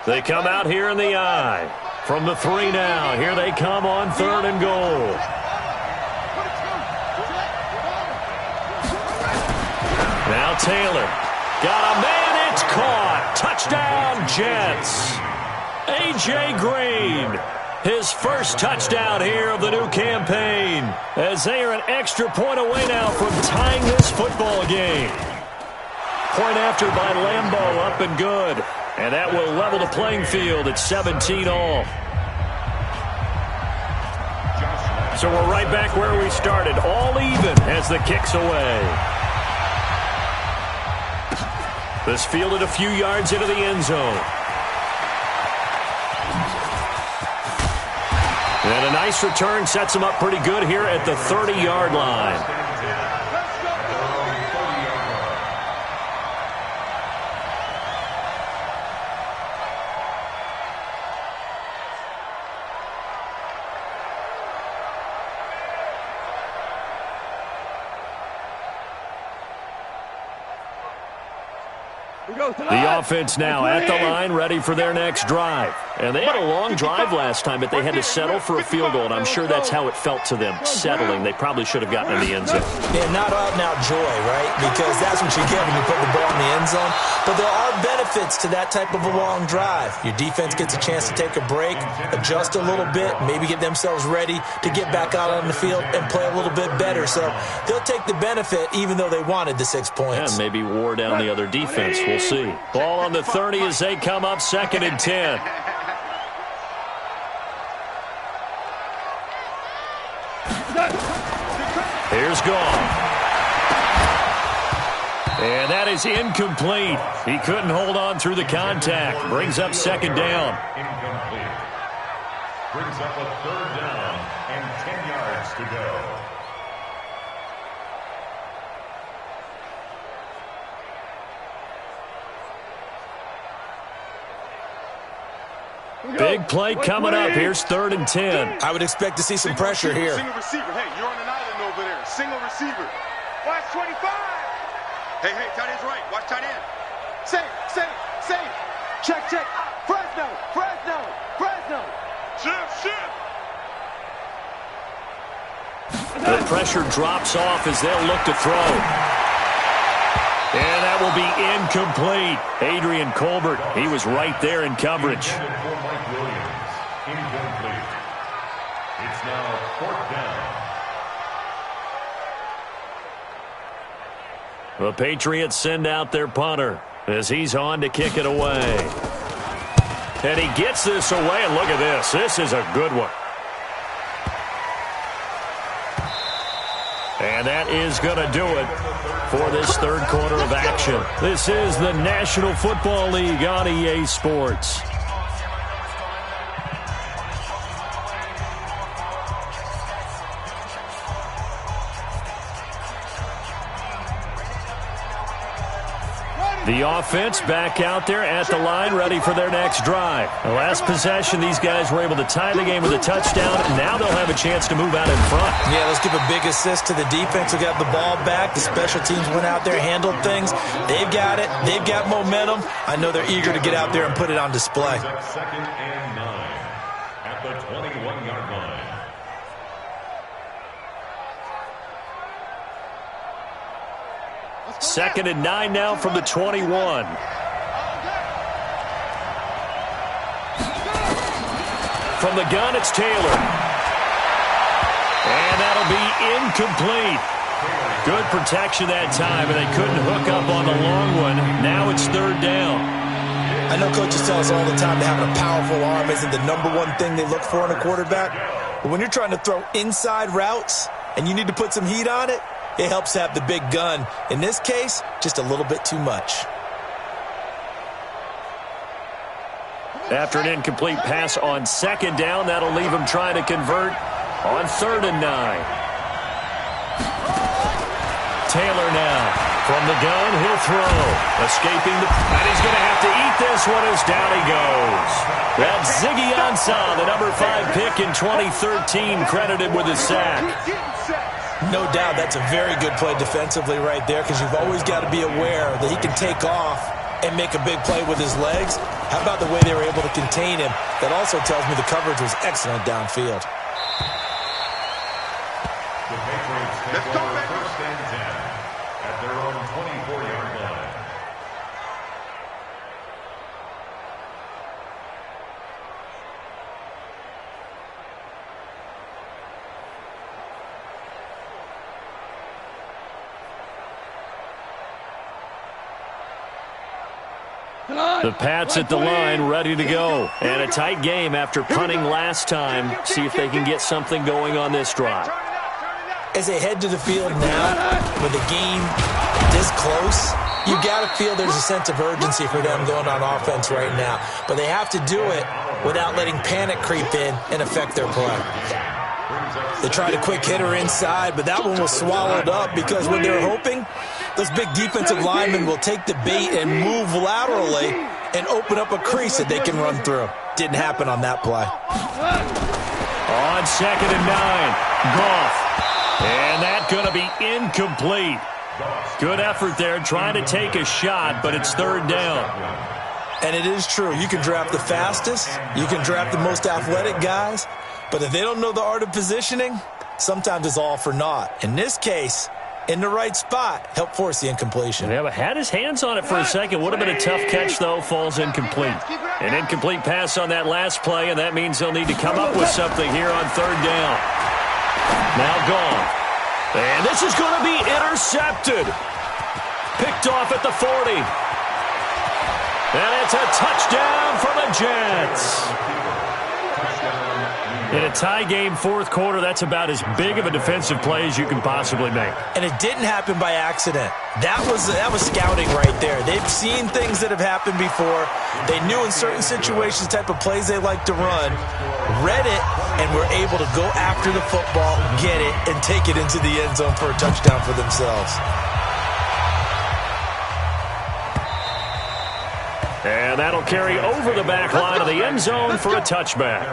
A: They come out here in the I. From the 3 now. Here they come on 3rd and goal. Now Taylor. Got a man. It's caught. Touchdown, Jets. A.J. Green. His first touchdown here of the new campaign. As they are an extra point away now from tying this football game. Point after by Lambeau, up and good. And that will level the playing field at 17 all. So we're right back where we started. All even as the kick's away. This fielded a few yards into the end zone. And a nice return sets him up pretty good here at the 30-yard line. The offense now at the line, ready for their next drive. And they had a long drive last time, but they had to settle for a field goal, and I'm sure that's how it felt to them, settling. They probably should have gotten in the end zone.
D: Yeah, not out-and-out joy, right? Because that's what you get when you put the ball in the end zone. But there are benefits to that type of a long drive. Your defense gets a chance to take a break, adjust a little bit, maybe get themselves ready to get back out on the field and play a little bit better. So they'll take the benefit even though they wanted the 6 points.
A: And maybe wore down the other defense. We'll see. Ball on the 30 as they come up 2nd and 10. Here's Gone. And that is incomplete. He couldn't hold on through the contact. Brings up 2nd down.
B: Incomplete. Brings up a 3rd down and 10 yards to go.
A: Big play coming up. Here's 3rd and 10.
D: I would expect to see some pressure here.
C: Single receiver. Hey, you're on an island over there. Single receiver. Watch 25. Hey, tight end's right. Watch tight end. Safe. Check. Fresno. Shift.
A: The pressure drops off as they'll look to throw. And that will be incomplete. Adrian Colbert, he was right there in coverage.
B: For Mike Williams, incomplete. It's now 4th down.
A: The Patriots send out their punter as he's on to kick it away. And he gets this away, and look at this. This is a good one. And that is going to do it for this 3rd quarter of action. This is the National Football League on EA Sports. The offense back out there at the line, ready for their next drive. The last possession, these guys were able to tie the game with a touchdown. Now they'll have a chance to move out in front.
D: Yeah, let's give a big assist to the defense who got the ball back. The special teams went out there, handled things. They've got it. They've got momentum. I know they're eager to get out there and put it on display.
B: 2nd and 9 at the 21-yard line.
A: Second and 9 now from the 21. From the gun, it's Taylor. And that'll be incomplete. Good protection that time, and they couldn't hook up on the long one. Now it's 3rd down.
D: I know coaches tell us all the time that having a powerful arm isn't the #1 thing they look for in a quarterback. But when you're trying to throw inside routes and you need to put some heat on it, it helps have the big gun. In this case, just a little bit too much.
A: After an incomplete pass on 2nd down, that'll leave him trying to convert on 3rd and 9. Taylor now. From the gun, he'll throw. Escaping and he's going to have to eat this one as down he goes. That's Ziggy Ansah, the #5 pick in 2013, credited with a sack.
D: No doubt that's a very good play defensively right there, because you've always got to be aware that he can take off and make a big play with his legs. How about the way they were able to contain him? That also tells me the coverage was excellent downfield.
B: The Patriots take over 1st and 10 at their own 24-yard line.
A: The Pats at the line, ready to go. And a tight game after punting last time. See if they can get something going on this drive.
D: As they head to the field now, with the game this close, you got to feel there's a sense of urgency for them going on offense right now. But they have to do it without letting panic creep in and affect their play. They tried a quick hitter inside, but that one was swallowed up because what they're hoping, those big defensive linemen will take the bait and move laterally and open up a crease that they can run through. Didn't happen on that play.
A: On 2nd and 9, Goff. And that's going to be incomplete. Good effort there trying to take a shot, but it's 3rd down.
D: And it is true. You can draft the fastest. You can draft the most athletic guys. But if they don't know the art of positioning, sometimes it's all for naught. In this case, in the right spot, help force the incompletion.
A: Yeah, but had his hands on it for a second. Would have been a tough catch, though. Falls incomplete. An incomplete pass on that last play, and that means they'll need to come up with something here on 3rd down. Now Goff. And this is going to be intercepted. Picked off at the 40. And it's a touchdown for the Jets. In a tie game, 4th quarter, that's about as big of a defensive play as you can possibly make.
D: And it didn't happen by accident. That was scouting right there. They've seen things that have happened before. They knew in certain situations the type of plays they like to run, read it, and were able to go after the football, get it, and take it into the end zone for a touchdown for themselves.
A: And that'll carry over the back line of the end zone for a touchback.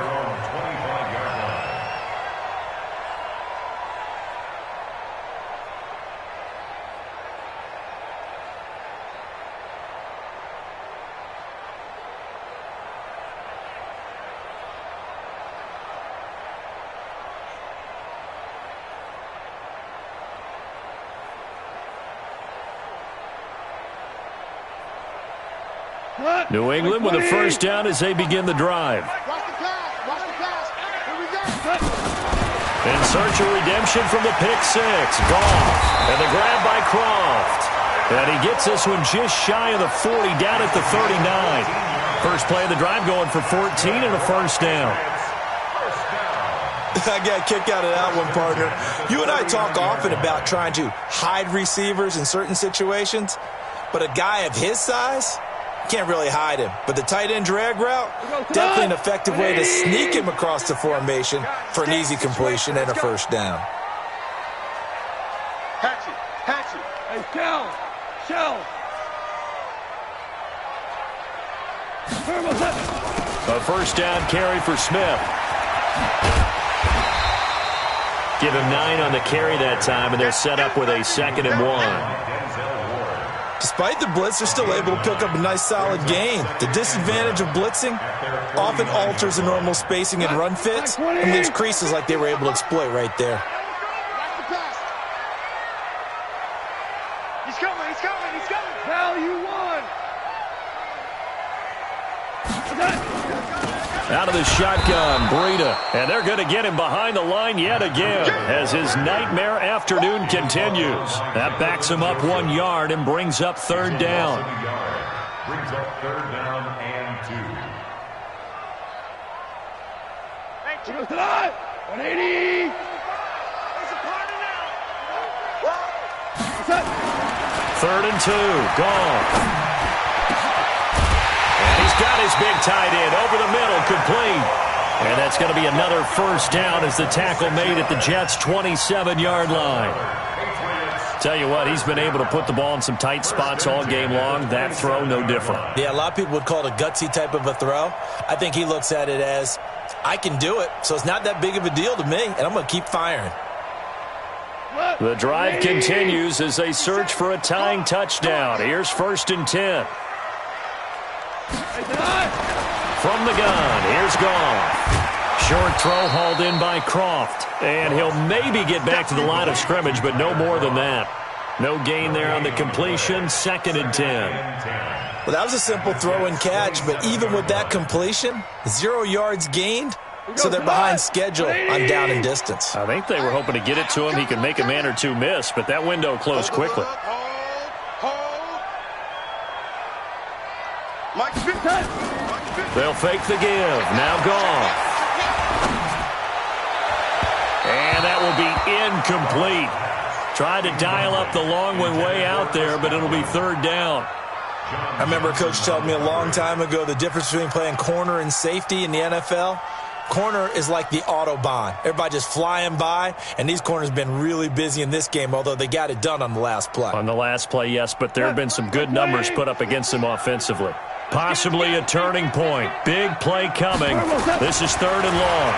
A: New England with a 1st down as they begin the drive. In search of redemption from the pick 6. Goff. And the grab by Croft. And he gets this one just shy of the 40, down at the 39. First play of the drive going for 14 and a 1st down.
D: I got a kick out of that one, partner. You and I talk often about trying to hide receivers in certain situations, but a guy of his size can't really hide him. But the tight end drag route, definitely an effective way to sneak him across the formation for an easy completion and a 1st down.
C: Hatchet. Hey, Shell.
A: A 1st down carry for Smith. Give him 9 on the carry that time, and they're set up with a 2nd and 1.
D: Despite the blitz, they're still able to pick up a nice solid gain. The disadvantage of blitzing often alters the normal spacing and run fits and leaves creases like they were able to exploit right there.
C: He's coming. Val, you won.
A: Out of the shotgun, Breida. And they're going to get him behind the line yet again as his nightmare afternoon continues. That backs him up 1 yard and brings up 3rd down.
B: Brings up 3rd down and 2.
C: 180. There's a party now.
A: 3rd and 2. Gone. Got his big tight end over the middle, complete. And that's going to be another 1st down as the tackle made at the Jets' 27-yard line. Tell you what, he's been able to put the ball in some tight spots all game long. That throw, no different.
D: Yeah, a lot of people would call it a gutsy type of a throw. I think he looks at it as, I can do it, so it's not that big of a deal to me, and I'm going to keep firing.
A: The drive continues as they search for a tying touchdown. Here's 1st and 10. From the gun, here's Goff. Short throw hauled in by Croft. And he'll maybe get back to the line of scrimmage, but no more than that. No gain there on the completion, 2nd and 10.
D: Well, that was a simple throw and catch, but even with that completion, 0 yards gained, so they're behind schedule on down and distance.
A: I think they were hoping to get it to him. He could make a man or two miss, but that window closed quickly. They'll fake the give. Now Goff. And that will be incomplete. Tried to dial up the long one way out there, but it'll be third down.
D: I remember a coach telling me a long time ago the difference between playing corner and safety in the NFL. Corner is like the Autobahn. Everybody just flying by, and these corners have been really busy in this game, although they got it done on the last play.
A: On the last play, yes, but there have been some good numbers put up against them offensively. Possibly a turning point. Big play coming. This is third and long.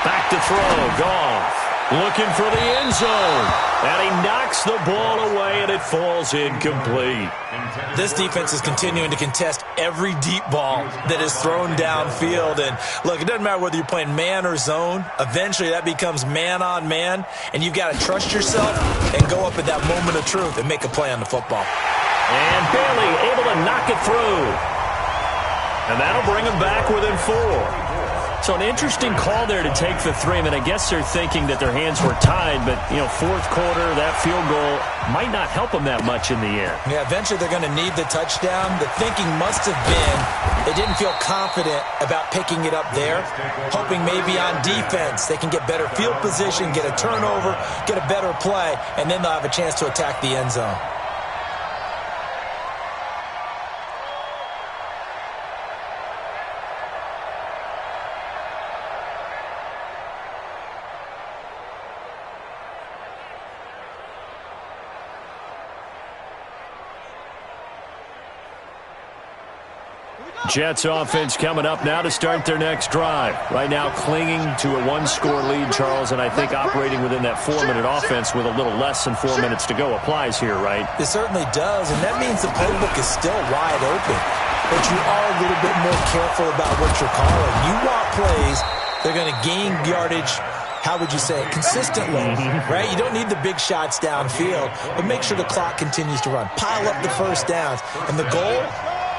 A: Back to throw. Goff looking for the end zone. And he knocks the ball away, and it falls incomplete.
D: This defense is continuing to contest every deep ball that is thrown downfield. And, look, it doesn't matter whether you're playing man or zone. Eventually, that becomes man-on-man, and you've got to trust yourself and go up at that moment of truth and make a play on the football.
A: And Bailey able to knock it through. And that'll bring them back within 4. So an interesting call there to take the 3. I mean, I guess they're thinking that their hands were tied, but, fourth quarter, that field goal might not help them that much in the end.
D: Yeah, eventually they're going to need the touchdown. The thinking must have been they didn't feel confident about picking it up there, hoping maybe on defense they can get better field position, get a turnover, get a better play, and then they'll have a chance to attack the end zone.
A: Jets offense coming up now to start their next drive. Right now clinging to a 1-score lead, Charles, and I think operating within that 4-minute offense with a little less than 4 minutes to go applies here, right?
D: It certainly does, and that means the playbook is still wide open. But you are a little bit more careful about what you're calling. You want plays they're going to gain yardage, how would you say it, consistently, right? You don't need the big shots downfield, but make sure the clock continues to run. Pile up the first downs, and the goal,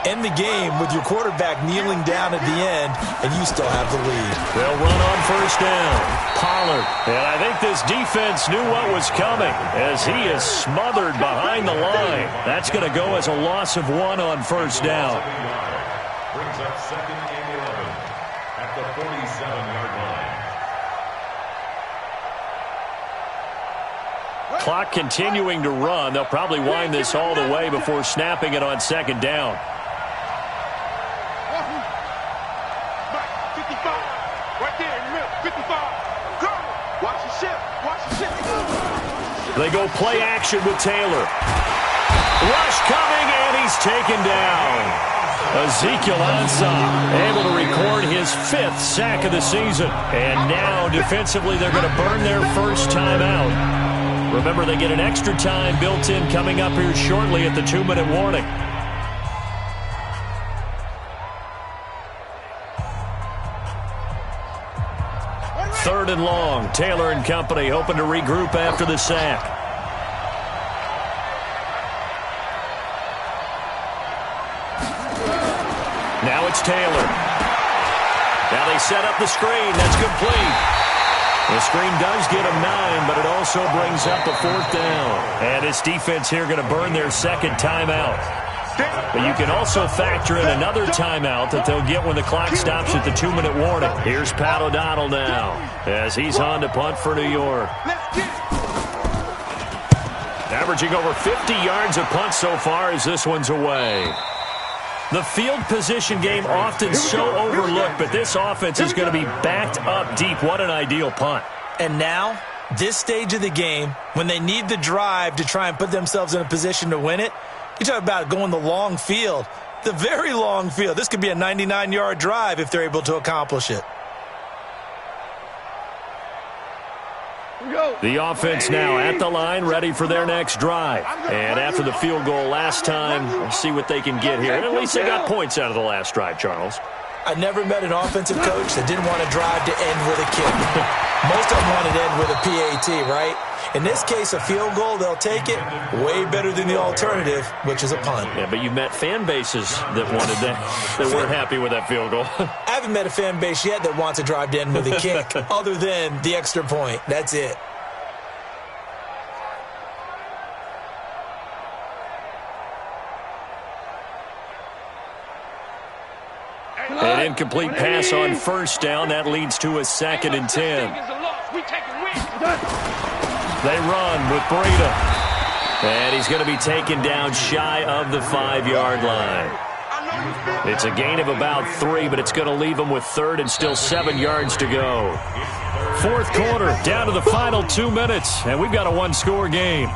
D: end the game with your quarterback kneeling down at the end, and you still have the lead.
A: They'll run on first down. Pollard. And I think this defense knew what was coming as he is smothered behind the line. That's going to go as a loss of 1 on first down.
B: Brings up second and 11 at the 47-yard line.
A: Clock continuing to run. They'll probably wind this all the way before snapping it on second down. They go play action with Taylor. Rush coming, and he's taken down. Ezekiel Ansah able to record his 5th sack of the season. And now, defensively, they're going to burn their first timeout. Remember, they get an extra time built in coming up here shortly at the 2-minute warning. Third and long. Taylor and company hoping to regroup after the sack. Now it's Taylor. Now they set up the screen. That's complete. The screen does get him 9, but it also brings up a 4th down. And this defense here going to burn their second timeout. But you can also factor in another timeout that they'll get when the clock stops at the 2-minute warning. Here's Pat O'Donnell now as he's on to punt for New York. Averaging over 50 yards a punt so far as this one's away. The field position game often so overlooked, but this offense is going to be backed up deep. What an ideal punt.
D: And now, this stage of the game, when they need the drive to try and put themselves in a position to win it, you talk about going the long field, the very long field. This could be a 99-yard drive if they're able to accomplish it.
A: The offense now at the line, ready for their next drive. And after the field goal last time, we'll see what they can get here. And at least they got points out of the last drive, Charles.
D: I never met an offensive coach that didn't want a drive to end with a kick. Most of them want it to end with a PAT, right? In this case, a field goal, they'll take it. Way better than the alternative, which is a punt.
A: Yeah, but you've met fan bases that wanted that, that weren't happy with that field goal.
D: I haven't met a fan base yet that wants a drive to end with a kick, other than the extra point. That's it.
A: An incomplete pass on first down. That leads to a 2nd and 10. They run with Breida. And he's going to be taken down shy of the 5-yard line. It's a gain of about 3, but it's going to leave him with 3rd and still 7 yards to go. 4th quarter, down to the final 2 minutes, and we've got a 1-score game.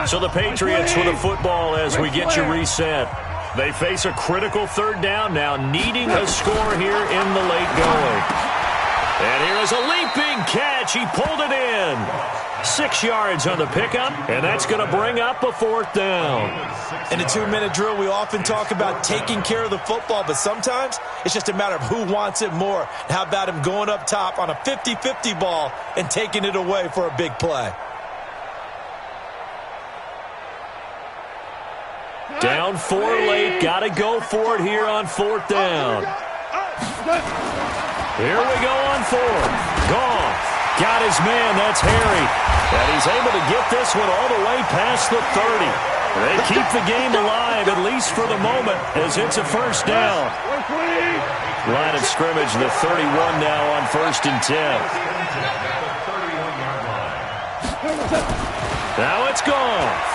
A: So the Patriots with the football as we get you reset. They face a critical 3rd down now, needing a score here in the late going. And here is a leaping catch. He pulled it in. 6 yards on the pickup, and that's going to bring up a 4th down.
D: In a 2-minute drill, we often talk about taking care of the football, but sometimes it's just a matter of who wants it more. How about him going up top on a 50-50 ball and taking it away for a big play?
A: Down 4 late. Got to go for it here on 4th down. Here we go on 4th. Goff got his man. That's Harry. And he's able to get this one all the way past the 30. They keep the game alive, at least for the moment, as it's a 1st down. Line of scrimmage, the 31 now on 1st and 10. Now it's Goff.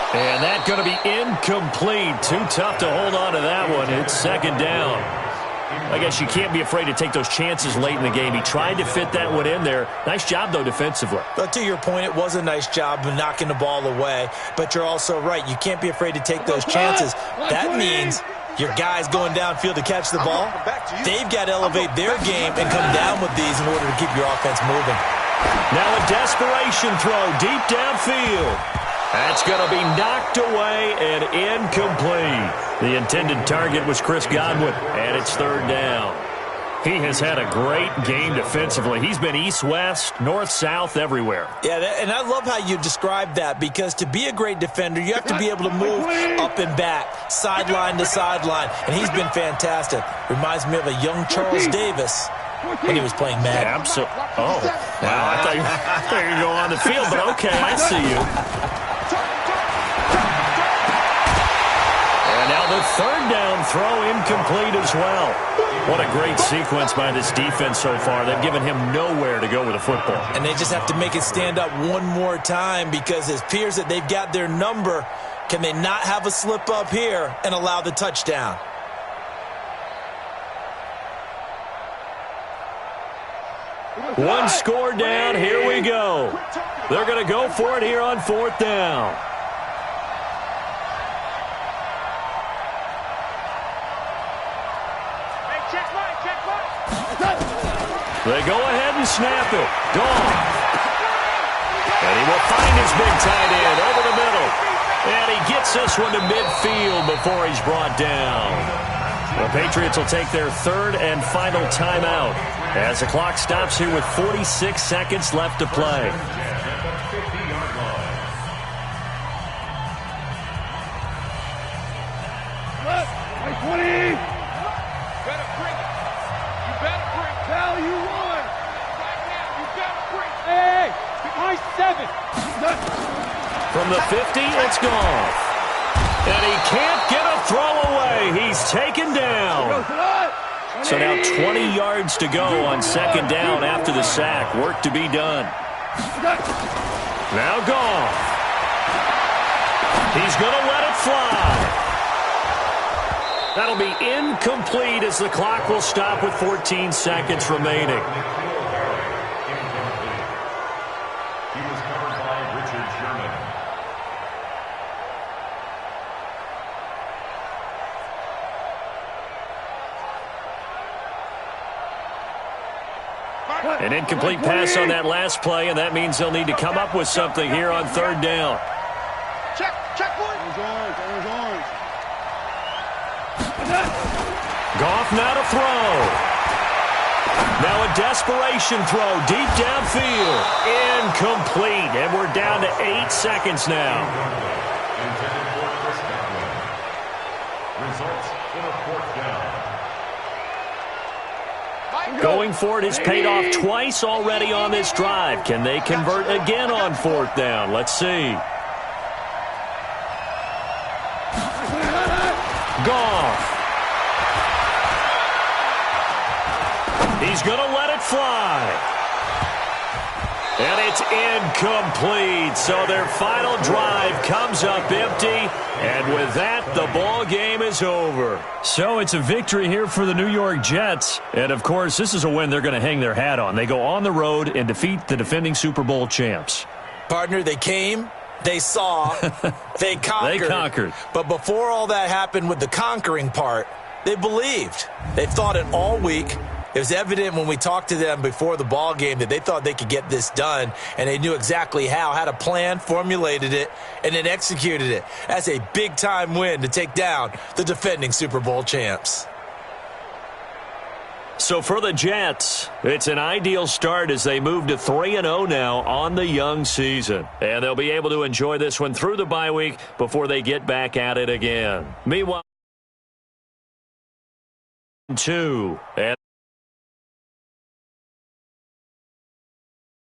A: And that's going to be incomplete. Too tough to hold on to that one. It's 2nd down. I guess you can't be afraid to take those chances late in the game. He tried to fit that one in there. Nice job, though, defensively.
D: But to your point, it was a nice job of knocking the ball away. But you're also right. You can't be afraid to take those chances. That means your guys going downfield to catch the ball, they've got to elevate their game and come down with these in order to keep your offense moving.
A: Now a desperation throw deep downfield. That's going to be knocked away and incomplete. The intended target was Chris Godwin, and it's 3rd down. He has had a great game defensively. He's been east-west, north-south, everywhere.
D: Yeah, and I love how you described that, because to be a great defender, you have to be able to move up and back, sideline to sideline, and he's been fantastic. Reminds me of a young Charles Davis when he was playing Madden.
A: Yeah, absolutely. Oh, wow, I thought you were going to go on the field, but okay, I see you. Now the 3rd down throw incomplete as well. What a great sequence by this defense so far. They've given him nowhere to go with the football.
D: And they just have to make it stand up one more time, because it appears that they've got their number. Can they not have a slip up here and allow the touchdown?
A: One score down. Here we go. They're going to go for it here on 4th down. They go ahead and snap it. Goff. And he will find his big tight end over the middle. And he gets this one to midfield before he's brought down. The Patriots will take their 3rd and final timeout as the clock stops here with 46 seconds left to play. From the 50, it's Goff. And he can't get a throw away. He's taken down. So now 20 yards to go on 2nd down after the sack. Work to be done. Now Goff. He's going to let it fly. That'll be incomplete as the clock will stop with 14 seconds remaining. An incomplete pass on that last play, and that means they'll need to come up with something here on 3rd down.
C: Check, boy.
A: Goff now to throw. Now a desperation throw deep downfield. Incomplete, and we're down to 8 seconds now.
B: Intended for Chris Godwin. Results in a 4th down.
A: Going for it has paid off twice already on this drive. Can they convert again on fourth down? Let's see. Goff. He's going to let it fly. And it's incomplete. So their final drive comes up empty. And with that, the ball game is over. So it's a victory here for the New York Jets. And, of course, this is a win they're going to hang their hat on. They go on the road and defeat the defending Super Bowl champs.
D: Partner, they came, they saw, they conquered.
A: They conquered.
D: But before all that happened with the conquering part, they believed. They've thought it all week. It was evident when we talked to them before the ball game that they thought they could get this done, and they knew exactly how, had a plan, formulated it, and then executed it. That's a big-time win to take down the defending Super Bowl champs.
A: So for the Jets, it's an ideal start as they move to 3-0 now on the young season. And they'll be able to enjoy this one through the bye week before they get back at it again. Meanwhile, 2. And